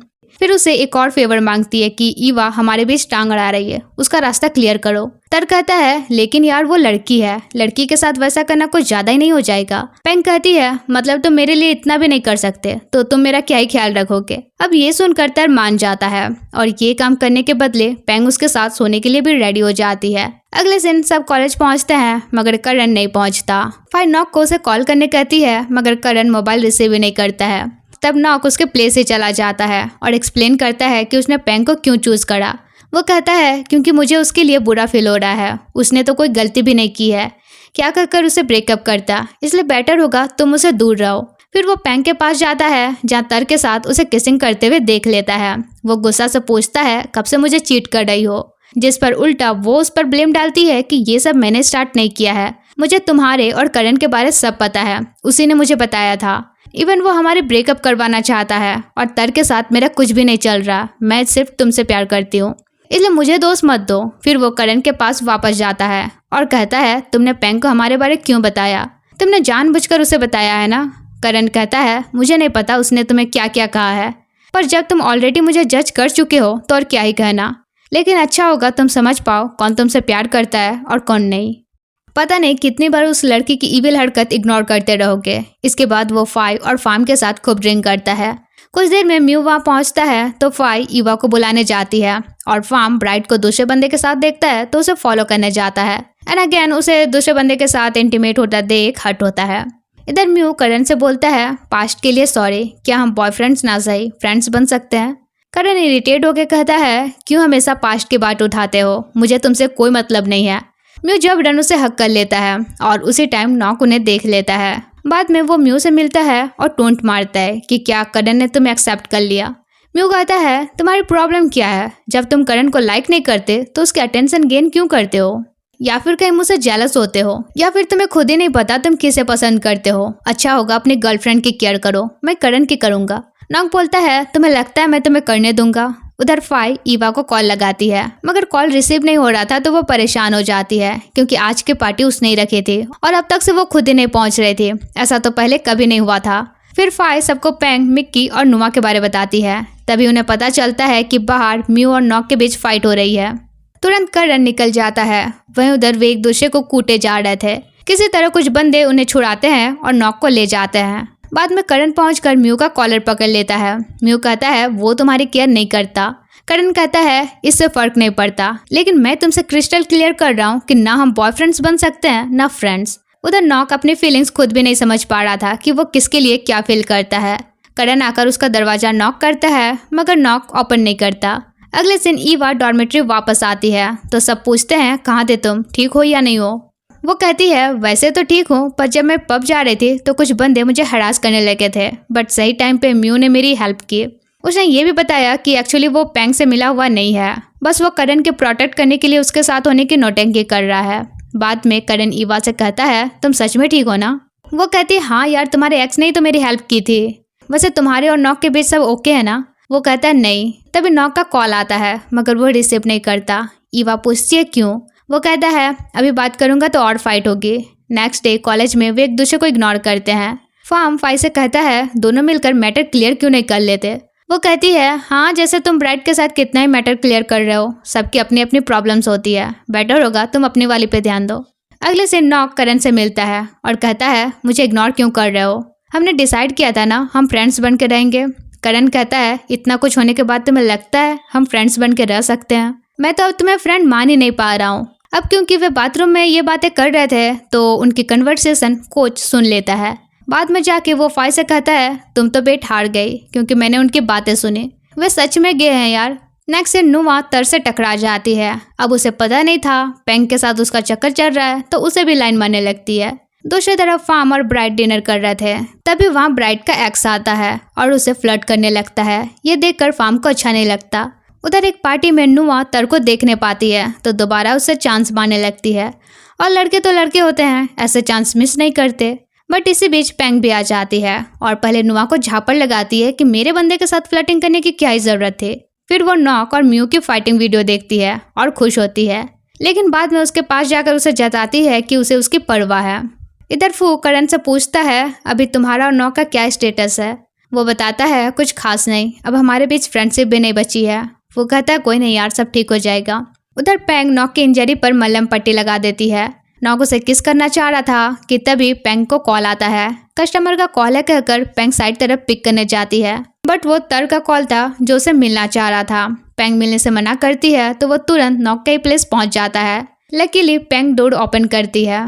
फिर उसे एक और फेवर मांगती है कि ईवा हमारे बीच टांग अड़ा रही है, उसका रास्ता क्लियर करो। तर कहता है लेकिन यार वो लड़की है, लड़की के साथ वैसा करना कुछ ज्यादा ही नहीं हो जाएगा? पेंग कहती है मतलब तुम मेरे लिए इतना भी नहीं कर सकते तो तुम मेरा क्या ही ख्याल रखोगे? अब ये सुनकर तर मान जाता है और ये काम करने के बदले पेंग उसके साथ सोने के लिए भी रेडी हो जाती है। अगले दिन सब कॉलेज पहुंचते हैं, मगर करण नहीं पहुंचता। फाई नॉक को उसे कॉल करने कहती है, मगर करण मोबाइल रिसीव ही नहीं करता है। तब नॉक उसके प्लेस से चला जाता है और एक्सप्लेन करता है कि उसने पेंग को क्यों चूज करा। वो कहता है क्योंकि मुझे उसके लिए बुरा फील हो रहा है, उसने तो कोई गलती भी नहीं की है, क्या कर उसे ब्रेकअप करता, इसलिए बेटर होगा तुम उसे दूर रहो। फिर वो पेंग के पास जाता है, जहाँ तर के साथ उसे किसिंग करते हुए देख लेता है। वो गुस्सा से पूछता है कब से मुझे चीट कर रही हो, जिस पर उल्टा वो उस पर ब्लेम डालती है कि ये सब मैंने स्टार्ट नहीं किया है, मुझे तुम्हारे और करण के बारे सब पता है, उसी ने मुझे बताया था। इवन वो हमारे ब्रेकअप करवाना चाहता है और तर के साथ मेरा कुछ भी नहीं चल रहा, मैं सिर्फ तुमसे प्यार करती हूँ, इसलिए मुझे दोस्त मत दो। फिर वो करण के पास वापस जाता है और कहता है तुमने पेंग को हमारे बारे क्यों बताया? तुमने जानबूझकर उसे बताया है ना? करण कहता है मुझे नहीं पता उसने तुम्हें क्या क्या कहा है, पर जब तुम ऑलरेडी मुझे जज कर चुके हो तो और क्या ही कहना, लेकिन अच्छा होगा तुम समझ पाओ कौन तुमसे प्यार करता है और कौन नहीं। पता नहीं कितनी बार उस लड़की की इविल हरकत इग्नोर करते रहोगे। इसके बाद वो फाई और फार्म के साथ खूब ड्रिंक करता है। कुछ देर में म्यू वहाँ पहुँचता है तो फाई ईवा को बुलाने जाती है और फार्म ब्राइड को दूसरे बंदे के साथ देखता है तो उसे फॉलो करने जाता है। एंड अगेन उसे दूसरे बंदे के साथ इंटीमेट होता देख हर्ट होता है। इधर म्यू करण से बोलता है पास्ट के लिए सॉरी, क्या हम बॉयफ्रेंड्स ना सही फ्रेंड्स बन सकते हैं? करण इरिटेट होकर कहता है क्यों हमेशा पास्ट की बात उठाते हो, मुझे तुमसे कोई मतलब नहीं है। म्यू जब डन उसे हक कर लेता है और उसी टाइम नॉक उन्हें देख लेता है। बाद में वो म्यू से मिलता है और टोंट मारता है कि क्या करण ने तुम्हें एक्सेप्ट कर लिया? म्यू कहता है तुम्हारी प्रॉब्लम क्या है, जब तुम करण को लाइक नहीं करते तो उसके अटेंशन गेन क्यों करते हो? या फिर कहीं मुझसे जेलस होते हो, या फिर तुम्हें खुद ही नहीं पता तुम किसे पसंद करते हो? अच्छा होगा अपनी गर्लफ्रेंड की केयर करो, मैं करण की करूंगा। नॉक बोलता है तुम्हें लगता है मैं तुम्हें करने दूंगा? उधर फाई ईवा को कॉल लगाती है, मगर कॉल रिसीव नहीं हो रहा था तो वो परेशान हो जाती है क्योंकि आज की पार्टी उसने ही रखी थी और अब तक से वो खुद ही नहीं पहुंच रही थी। ऐसा तो पहले कभी नहीं हुआ था। फिर फाई सबको पेंग, मिक्की और नुआ के बारे बताती है। तभी उन्हें पता चलता है कि बाहर म्यू और नॉक के बीच फाइट हो रही है। तुरंत करण निकल जाता है। वहीं उधर वे एक दूसरे को कूटे जा रहे थे। किसी तरह कुछ बंदे उन्हें छुड़ाते हैं और नॉक को ले जाते हैं। बाद में करण पहुंचकर म्यू का कॉलर पकड़ लेता है। म्यू कहता है वो तुम्हारी केयर नहीं करता। करण कहता है इससे फर्क नहीं पड़ता, लेकिन मैं तुमसे क्रिस्टल क्लियर कर रहा हूँ कि ना हम बॉयफ्रेंड्स बन सकते हैं ना फ्रेंड्स। उधर नॉक अपनी फीलिंग्स खुद भी नहीं समझ पा रहा था कि वो किसके लिए क्या फील करता है। करण आकर उसका दरवाजा नॉक करता है, मगर नॉक ओपन नहीं करता। अगले दिन ईवा डॉर्मेट्री वापस आती है तो सब पूछते हैं कहाँ थे तुम, ठीक हो या नहीं हो? वो कहती है वैसे तो ठीक हूँ, पर जब मैं पब जा रही थी तो कुछ बंदे मुझे हरास करने लगे थे, बट सही टाइम पे म्यू ने मेरी हेल्प की। उसने ये भी बताया कि एक्चुअली वो पेंग से मिला हुआ नहीं है, बस वो करण के प्रोटेक्ट करने के लिए उसके साथ होने की नौटंकी कर रहा है। बाद में करण ईवा से कहता है तुम सच में ठीक हो ना? वो कहती है हाँ यार, तुम्हारे एक्स ने ही तो मेरी हेल्प की थी। वैसे तुम्हारे और नॉक के बीच सब ओके है ना? वो कहता है नहीं। तभी नॉक का कॉल आता है, मगर वो रिसीव नहीं करता। ईवा पूछती है क्यों? वो कहता है अभी बात करूंगा तो और फाइट होगी। नेक्स्ट डे कॉलेज में वे एक दूसरे को इग्नोर करते हैं। फार्म फाई से कहता है दोनों मिलकर मैटर क्लियर क्यों नहीं कर लेते? वो कहती है हाँ, जैसे तुम ब्राइट के साथ कितना ही मैटर क्लियर कर रहे हो, सबकी अपनी अपनी प्रॉब्लम्स होती है, बेटर होगा तुम अपनी वाली पे ध्यान दो। अगले से नॉक करण से मिलता है और कहता है मुझे इग्नोर क्यों कर रहे हो, हमने डिसाइड किया था ना हम फ्रेंड्स बन के रहेंगे। करण कहता है इतना कुछ होने के बाद तुम्हें लगता है हम फ्रेंड्स बन के रह सकते हैं? मैं तो अब तुम्हें फ्रेंड मान ही नहीं पा रहा हूँ। अब क्योंकि वे बाथरूम में ये बातें कर रहे थे तो उनकी कन्वर्सेशन कोच सुन लेता है। बाद में जाके वो फाई से कहता है तुम तो बेट हार गई क्योंकि मैंने उनकी बातें सुनी, वे सच में गे हैं यार। नेक्स्ट से नुआ तर से टकरा जाती है। अब उसे पता नहीं था पेंग के साथ उसका चक्कर चल रहा है तो उसे भी लाइन मारने लगती है। दूसरी तरफ फार्म और ब्राइट डिनर कर रहे थे, तभी वहाँ ब्राइट का एक्स आता है और उसे फ्लर्ट करने लगता है। ये देखकर फार्म को अच्छा नहीं लगता। उधर एक पार्टी में नुआ तर को देखने पाती है तो दोबारा उसे चांस मारने लगती है, और लड़के तो लड़के होते हैं, ऐसे चांस मिस नहीं करते। बट इसी बीच पेंग भी आ जाती है और पहले नुआ को झापड़ लगाती है कि मेरे बंदे के साथ फ्लर्टिंग करने की क्या ही जरूरत थी। फिर वो नॉक और म्यू की फाइटिंग वीडियो देखती है और खुश होती है, लेकिन बाद में उसके पास जाकर उसे जताती है कि उसे उसकी परवाह है। इधर फू करण से पूछता है अभी तुम्हारा और नॉक का क्या स्टेटस है। वो बताता है कुछ खास नहीं, अब हमारे बीच फ्रेंडशिप भी नहीं बची है। वो कहता है कोई नहीं यार, सब ठीक हो जाएगा। उधर पेंग नॉक की इंजरी पर मलहम पट्टी लगा देती है। नॉक उसे किस करना चाह रहा था कि तभी पेंग को कॉल आता है। कस्टमर का कॉल है कहकर पेंग साइड तरफ पिक करने जाती है, बट वो तर का कॉल था जो उसे मिलना चाह रहा था। पेंग मिलने से मना करती है तो वो तुरंत नॉक के प्लेस पहुंच जाता है। लकीली पेंग डोर ओपन करती है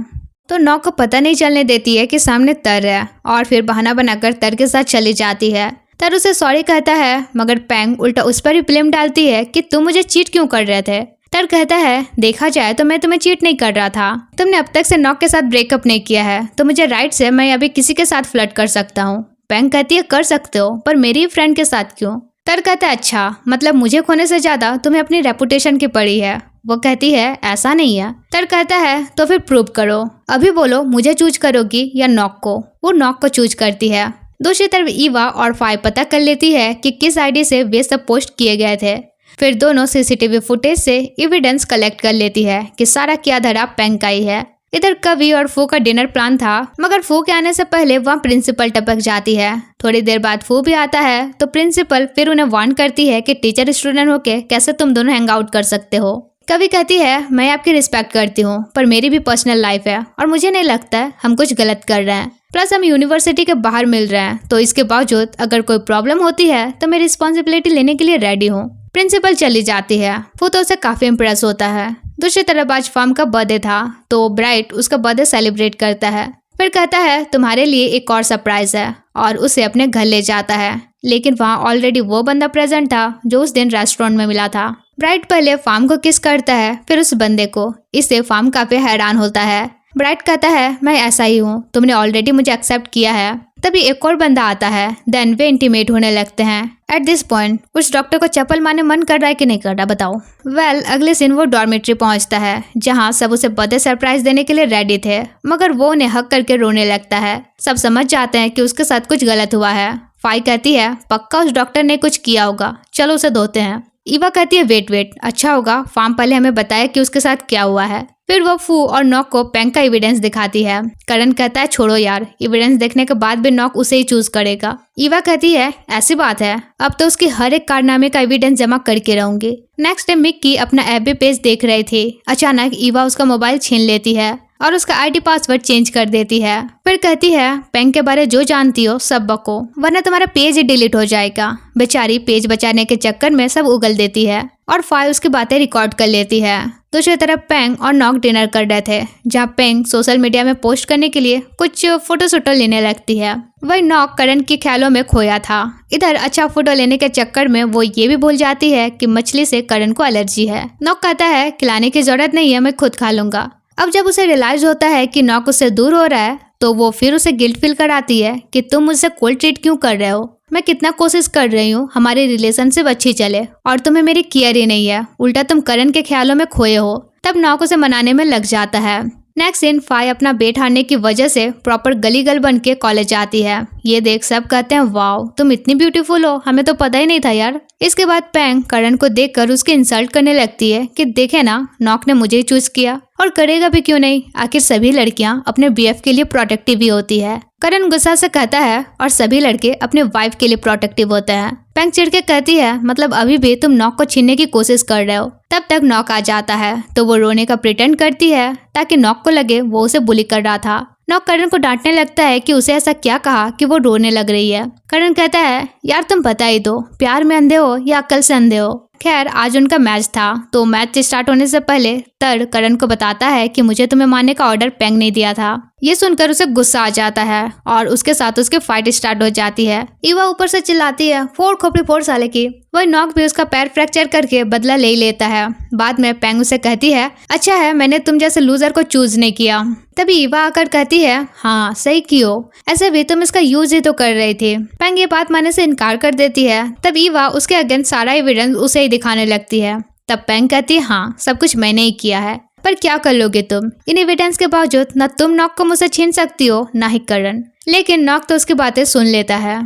तो नॉक को पता नहीं चलने देती है कि सामने तर है, और फिर बहाना बनाकर तर के साथ चली जाती है। तर उसे सॉरी कहता है, मगर पेंग उल्टा उस पर ही ब्लेम डालती है कि तुम मुझे चीट क्यों कर रहे थे। तर कहता है देखा जाए तो मैं तुम्हें चीट नहीं कर रहा था, तुमने अब तक से नॉक के साथ ब्रेकअप नहीं किया है तो मुझे राइट से मैं अभी किसी के साथ फ्लर्ट कर सकता हूँ। पेंग कहती है कर सकते हो, पर मेरी फ्रेंड के साथ क्यों। तर कहता है अच्छा, मतलब मुझे खोने से ज्यादा तुम्हें अपनी रेपुटेशन की पड़ी है। वो कहती है ऐसा नहीं है। तर कहता है तो फिर प्रूव करो, अभी बोलो मुझे चूज करोगी या नॉक को। वो नॉक को चूज करती है। दूसरी तरफ ईवा और फाई पता कर लेती है कि किस आईडी से वे सब पोस्ट किए गए थे। फिर दोनों सीसीटीवी फुटेज से एविडेंस कलेक्ट कर लेती है कि सारा क्या धरा पेंग का ही है। इधर कवि और फू का डिनर प्लान था, मगर फू के आने से पहले वहाँ प्रिंसिपल टपक जाती है। थोड़ी देर बाद फू भी आता है तो प्रिंसिपल फिर उन्हें वार्न करती है कि टीचर स्टूडेंट होके कैसे तुम दोनों हैंग आउट कर सकते हो। कवि कहती है मैं आपकी रिस्पेक्ट करती हूँ, पर मेरी भी पर्सनल लाइफ है और मुझे नहीं लगता हम कुछ गलत कर रहे हैं। प्लस हम यूनिवर्सिटी के बाहर मिल रहे हैं, तो इसके बावजूद अगर कोई प्रॉब्लम होती है तो मैं रिस्पॉन्सिबिलिटी लेने के लिए रेडी हूँ। प्रिंसिपल चली जाती है। वो तो उसे काफी इम्प्रेस होता है। दूसरी तरफ आज फार्म का बर्थडे था तो ब्राइट उसका बर्थडे सेलिब्रेट करता है। फिर कहता है तुम्हारे लिए एक और सरप्राइज है, और उसे अपने घर ले जाता है। लेकिन वहाँ ऑलरेडी वो बंदा प्रेजेंट था जो उस दिन रेस्टोरेंट में मिला था। ब्राइट पहले फार्म को किस करता है, फिर उस बंदे को। इससे फार्म काफी हैरान होता है। ब्राइट कहता है मैं ऐसा ही हूँ, तुमने ऑलरेडी मुझे एक्सेप्ट किया है। तभी एक और बंदा आता है। देन वे इंटीमेट होने लगते हैं। एट दिस पॉइंट उस डॉक्टर को चप्पल मारने मन कर रहा है कि नहीं कर रहा बताओ। वेल अगले दिन वो डॉर्मेट्री पहुंचता है जहां सब उसे बर्थडे सरप्राइज देने के लिए रेडी थे, मगर वो उन्हें हक करके रोने लगता है। सब समझ जाते हैं कि उसके साथ कुछ गलत हुआ है। फाई कहती है पक्का उस डॉक्टर ने कुछ किया होगा, चलो उसे धोते हैं। ईवा कहती है वेट अच्छा होगा फार्म पहले हमें बताए कि उसके साथ क्या हुआ है। फिर वो फू और नॉक को पेंग का एविडेंस दिखाती है। करण कहता है छोड़ो यार, एविडेंस देखने के बाद भी नॉक उसे ही चूज करेगा। ईवा कहती है ऐसी बात है, अब तो उसकी हर एक कारनामे का एविडेंस जमा करके रहूंगी। नेक्स्ट डे मिक्की अपना एफबी पेज देख रही थी। अचानक ईवा उसका मोबाइल छीन लेती है और उसका आईडी पासवर्ड चेंज कर देती है। फिर कहती है पेंग के बारे जो जानती हो सब बको, वरना तुम्हारा पेज ही डिलीट हो जाएगा। बेचारी पेज बचाने के चक्कर में सब उगल देती है और फाइल उसकी बातें रिकॉर्ड कर लेती है। दूसरी तरफ पेंग और नॉक डिनर कर रहे थे, जहाँ पेंग सोशल मीडिया में पोस्ट करने के लिए कुछ फोटो शूटो लेने लगती है। वही नॉक करण के ख्यालों में खोया था। इधर अच्छा फोटो लेने के चक्कर में वो ये भी भूल जाती है कि मछली से करण को एलर्जी है। नॉक कहता है खिलाने की जरूरत नहीं है, मैं खुद खा लूंगा। अब जब उसे रियलाइज होता है कि नॉक उससे दूर हो रहा है तो वो फिर उसे गिल्ट फील कराती है कि तुम मुझसे कोल्ड ट्रीट क्यों कर रहे हो। मैं कितना कोशिश कर रही हूँ हमारी रिलेशनशिप अच्छी चले और तुम्हें मेरी केयर ही नहीं है, उल्टा तुम करण के ख्यालों में खोए हो। तब नॉक उसे मनाने में लग जाता है। नेक्स्ट दिन फाई अपना बेट हारने की वजह से प्रॉपर गली गर्ल बन के कॉलेज आती है। ये देख सब कहते हैं वाओ तुम इतनी ब्यूटीफुल हो, हमें तो पता ही नहीं था यार। इसके बाद पेंग करण को देखकर उसकी इंसल्ट करने लगती है कि देखे ना नॉक ने मुझे ही चूज किया और करेगा भी क्यों नहीं, आखिर सभी लड़कियां अपने बीएफ के लिए प्रोटेक्टिव ही होती है। करण गुस्सा से कहता है और सभी लड़के अपने वाइफ के लिए प्रोटेक्टिव होते हैं। पेंग चिढ़ के कहती है मतलब अभी भी तुम नॉक को छीनने की कोशिश कर रहे हो। तब तक नॉक आ जाता है तो वो रोने का प्रिटेंड करती है ताकि नॉक को लगे वो उसे बुली कर रहा था। नॉक करण को डांटने लगता है कि उसे ऐसा क्या कहा कि वो रोने लग रही है। करण कहता है यार तुम बता ही दो, प्यार में अंधे हो या अक्ल से अंधे हो। खैर आज उनका मैच था तो मैच स्टार्ट होने से पहले तर करण को बताता है कि मुझे तुम्हें मारने का ऑर्डर पेंग ने दिया था। ये सुनकर उसे गुस्सा आ जाता है और उसके साथ उसकी फाइट स्टार्ट हो जाती है। ईवा ऊपर से चिल्लाती है फोड़ खोपड़ी फोड़ साले की। वही नॉक भी उसका पैर फ्रैक्चर करके बदला ले लेता है। बाद में पेंग उसे कहती है अच्छा है मैंने तुम जैसे लूजर को चूज नहीं किया। तभी ईवा आकर कहती है हाँ सही कियो, ऐसे भी तुम इसका यूज ही तो कर रही थी। पेंग ये बात मानने से इनकार कर देती है। तब ईवा उसके अगेंस्ट सारा एविडेंस उसे ही दिखाने लगती है। तब पेंग कहती है हाँ सब कुछ मैंने ही किया है, पर क्या कर लोगे तुम? इन एविडेंस के बावजूद न तुम नॉक को मुझसे छीन सकती हो ना ही करण। लेकिन नॉक तो उसकी बातें सुन लेता है।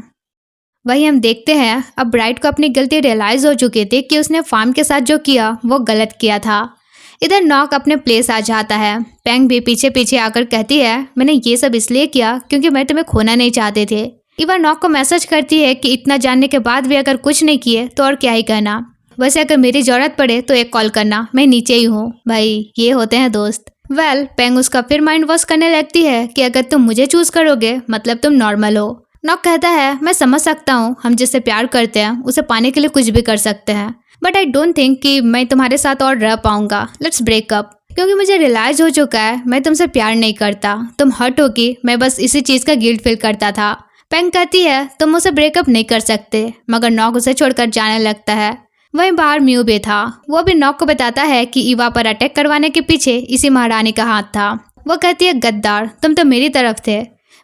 वही हम देखते हैं अब ब्राइट को अपनी गलती रियलाइज हो चुकी थी कि उसने फार्म के साथ जो किया वो गलत किया था। इधर नॉक अपने प्लेस आ जाता है। पेंग भी पीछे पीछे आकर कहती है मैंने ये सब इसलिए किया क्योंकि मैं तुम्हें खोना नहीं चाहते थे। ईवा नॉक को मैसेज करती है कि इतना जानने के बाद भी अगर कुछ नहीं किए तो और क्या ही कहना। वैसे अगर मेरी जरूरत पड़े तो एक कॉल करना, मैं नीचे ही हूँ। भाई ये होते हैं दोस्त। पेंग उसका फिर माइंड वॉश करने लगती है कि अगर तुम मुझे चूज करोगे मतलब तुम नॉर्मल हो। नॉक कहता है मैं समझ सकता हूँ, हम जिससे प्यार करते हैं उसे पाने के लिए कुछ भी कर सकते हैं, बट आई डोंट थिंक कि मैं तुम्हारे साथ और रह पाऊंगा। Let's break up. क्योंकि मुझे रियलाइज हो चुका है मैं तुमसे प्यार नहीं करता। तुम हर्ट हो कि मैं बस इसी चीज का गिल्ट फील करता था। पेंग कहती है तुम मुझसे ब्रेकअप नहीं कर सकते, मगर नॉक उसे छोड़कर जाने लगता है। वहीं बाहर म्यू भी था। वो भी नॉक को बताता है कि ईवा पर अटैक करवाने के पीछे इसी महारानी का हाथ था। वो कहती है गद्दार, तुम तो मेरी तरफ थे।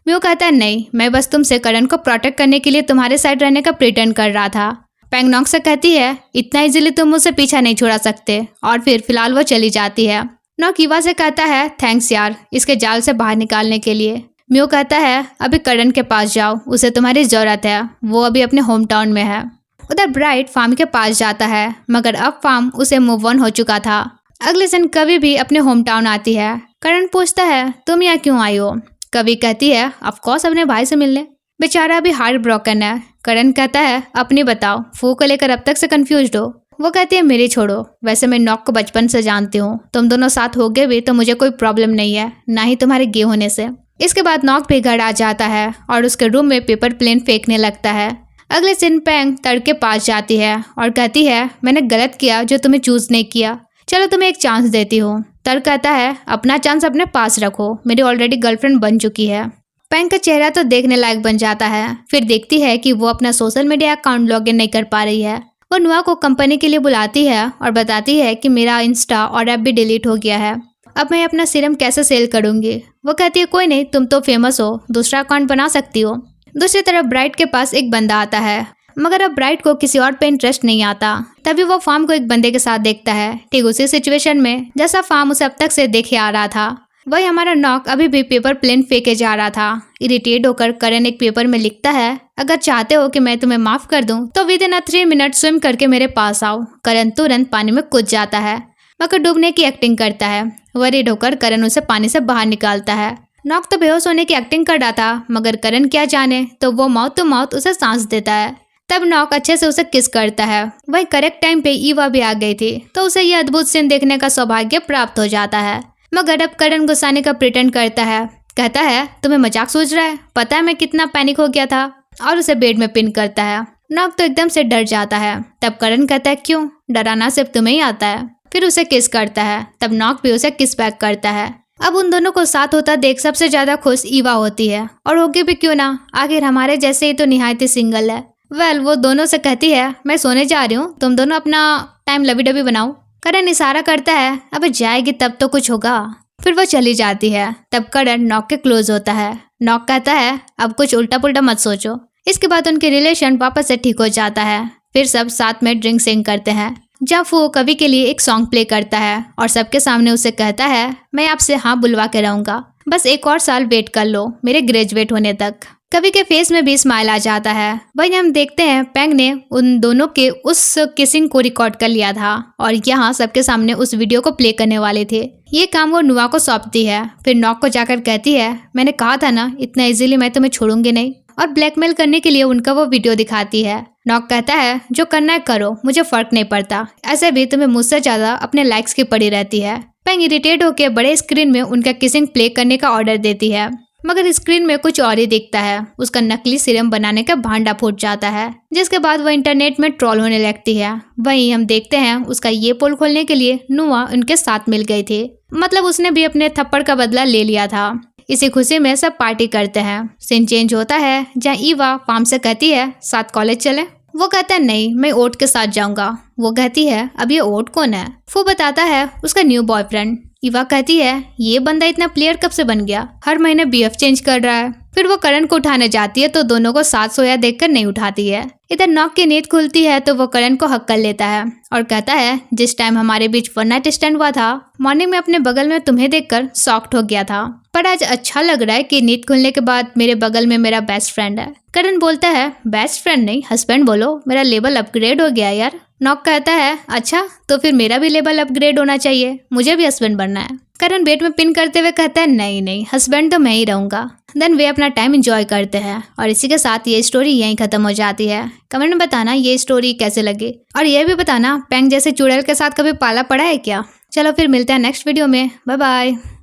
म्यू कहता है नहीं, मैं बस तुमसे करण को प्रोटेक्ट करने के लिए तुम्हारे साइड रहने का प्रिटेंड कर रहा था। पेंग नॉक से कहती है इतना इजीली तुम मुझसे पीछा नहीं छुड़ा सकते, और फिर फिलहाल वो चली जाती है। नॉक ईवा से कहता है थैंक्स यार इसके जाल से बाहर निकालने के लिए। म्यू कहता है अभी करण के पास जाओ, उसे तुम्हारी जरूरत है, वो अभी अपने होम टाउन में है। उधर ब्राइट फार्म के पास जाता है, मगर अब फार्म उसे मूव ऑन हो चुका था। अगले दिन कवि भी अपने होम टाउन आती है। करण पूछता है तुम यहाँ क्यों आई हो? कवि कहती है ऑफ कोर्स अपने भाई से मिलने, बेचारा अभी हार्ट ब्रोकन है। करण कहता है अपनी बताओ, फू को लेकर अब तक से कंफ्यूज्ड हो। वो कहती है मेरी छोड़ो, वैसे मैं नॉक को बचपन से जानती हूँ, तुम दोनों साथ हो गए भी तो मुझे कोई प्रॉब्लम नहीं है, ना ही तुम्हारे गे होने से। इसके बाद नॉक भी घर आ जाता है और उसके रूम में पेपर प्लेन फेंकने लगता है। अगले दिन पेंग तड़ के पास जाती है और कहती है मैंने गलत किया जो तुम्हें चूज नहीं किया, चलो तुम्हें एक चांस देती हूँ। तड़ कहता है अपना चांस अपने पास रखो, मेरी ऑलरेडी गर्लफ्रेंड बन चुकी है। पेंग का चेहरा तो देखने लायक बन जाता है। फिर देखती है कि वो अपना सोशल मीडिया अकाउंट लॉगिन नहीं कर पा रही है। वो नुआ को कंपनी के लिए बुलाती है और बताती है कि मेरा इंस्टा और ऐप भी डिलीट हो गया है, अब मैं अपना सीरम कैसे सेल करूंगी। वो कहती है कोई नहीं, तुम तो फेमस हो, दूसरा अकाउंट बना सकती हो। दूसरी तरफ ब्राइट के पास एक बंदा आता है, मगर अब ब्राइट को किसी और पे इंटरेस्ट नहीं आता। तभी वो फार्म को एक बंदे के साथ देखता है, ठीक उसी सिचुएशन में जैसा फार्म उसे अब तक से देखे आ रहा था। वही हमारा नॉक अभी भी पेपर प्लेन फेंके जा रहा था। इरिटेट होकर करण एक पेपर में लिखता है अगर चाहते हो कि मैं तुम्हें माफ कर दूं तो विद इन 3 मिनट स्विम करके मेरे पास आओ। करण तुरंत पानी में कूद जाता है, मगर डूबने की एक्टिंग करता है। वरीड होकर करण उसे पानी से बाहर निकालता है। नॉक तो बेहोश होने की एक्टिंग कर रहा था, मगर करण क्या जाने तो वो माउथ टू माउथ उसे सांस देता है। तब नॉक अच्छे से उसे किस करता है। वही करेक्ट टाइम पे ईवा भी आ गई थी, तो उसे यह अद्भुत सीन देखने का सौभाग्य प्राप्त हो जाता है। मगर अब करण गुस्साने का प्रिटेंड करता है, कहता है तुम्हें मजाक सूझ रहा है, पता है मैं कितना पैनिक हो गया था, और उसे बेड में पिन करता है। नॉक तो एकदम से डर जाता है। तब करण कहता है क्यों, डराना सिर्फ तुम्हें ही आता है। फिर उसे किस करता है। तब नॉक भी उसे किस बैक करता है। अब उन दोनों को साथ होता देख सबसे ज्यादा खुश ईवा होती है, और होगी भी क्यों ना, आखिर हमारे जैसे ही तो निहायत सिंगल है। वो दोनों से कहती है मैं सोने जा रही हूँ, तुम दोनों अपना टाइम लवी डबी बनाओ। करण इशारा करता है अब जाएगी तब तो कुछ होगा। फिर वो चली जाती है। तब करण नॉक के क्लोज होता है। नॉक कहता है अब कुछ उल्टा पुल्टा मत सोचो। इसके बाद उनके रिलेशन वापस से ठीक हो जाता है। फिर सब साथ में ड्रिंक सिंग करते हैं। जाफू कवि के लिए एक सॉन्ग प्ले करता है और सबके सामने उसे कहता है मैं आपसे हाँ बुलवा के रहूंगा, बस एक और साल वेट कर लो मेरे ग्रेजुएट होने तक। कवि के फेस में भी स्माइल आ जाता है। वहीं हम देखते हैं पेंग ने उन दोनों के उस किसिंग को रिकॉर्ड कर लिया था और यहाँ सबके सामने उस वीडियो को प्ले करने वाले थे। ये काम वो नुआ को सौंपती है। फिर नॉक को जाकर कहती है मैंने कहा था ना इतना इजीली मैं तुम्हें छोड़ूंगी नहीं, और ब्लैकमेल करने के लिए उनका वो वीडियो दिखाती है। नॉक कहता है जो करना है करो, मुझे फर्क नहीं पड़ता, ऐसे भी तुम्हें मुझसे ज्यादा अपने लाइक्स की पड़ी रहती है। पेंग इरिटेट होकर बड़े स्क्रीन में उनका किसिंग प्ले करने का ऑर्डर देती है, मगर स्क्रीन में कुछ और ही दिखता है। उसका नकली सीरम बनाने का भांडा फूट जाता है, जिसके बाद वो इंटरनेट में ट्रोल होने लगती है। वहीं हम देखते हैं उसका ये पोल खोलने के लिए नुआ उनके साथ मिल गई थी, मतलब उसने भी अपने थप्पड़ का बदला ले लिया था। इसी खुशी में सब पार्टी करते हैं। सीन चेंज होता है जहाँ ईवा पाम से कहती है साथ कॉलेज चले। वो कहता है नहीं, मैं ओट के साथ जाऊंगा। वो कहती है अब ये ओट कौन है? वो बताता है उसका न्यू बॉयफ्रेंड। ईवा कहती है ये बंदा इतना प्लेयर कब से बन गया, हर महीने बीएफ चेंज कर रहा है। फिर वो करण को उठाने जाती है तो दोनों को साथ सोया देखकर नहीं उठाती है। इधर नॉक की नींद खुलती है तो वो करण को हक कर लेता है और कहता है जिस टाइम हमारे बीच वन नाइट स्टैंड हुआ था, मॉर्निंग में अपने बगल में तुम्हें देखकर शॉक्ड हो गया था, पर आज अच्छा लग रहा है कि नींद खुलने के बाद मेरे बगल में मेरा बेस्ट फ्रेंड है। करण बोलता है बेस्ट फ्रेंड नहीं हस्बैंड बोलो, मेरा लेवल अपग्रेड हो गया यार। नॉक कहता है अच्छा तो फिर मेरा भी लेवल अपग्रेड होना चाहिए, मुझे भी हस्बैंड बनना है। करण बेड में पिन करते हुए कहता है नहीं नहीं, हस्बैंड तो मैं ही रहूंगा। देन वे अपना टाइम एंजॉय करते हैं और इसी के साथ ये स्टोरी यहीं खत्म हो जाती है। कमेंट में बताना ये स्टोरी कैसे लगी और ये भी बताना पेंग जैसे चुड़ैल के साथ कभी पाला पड़ा है क्या। चलो फिर मिलते हैं नेक्स्ट वीडियो में, बाय बाय।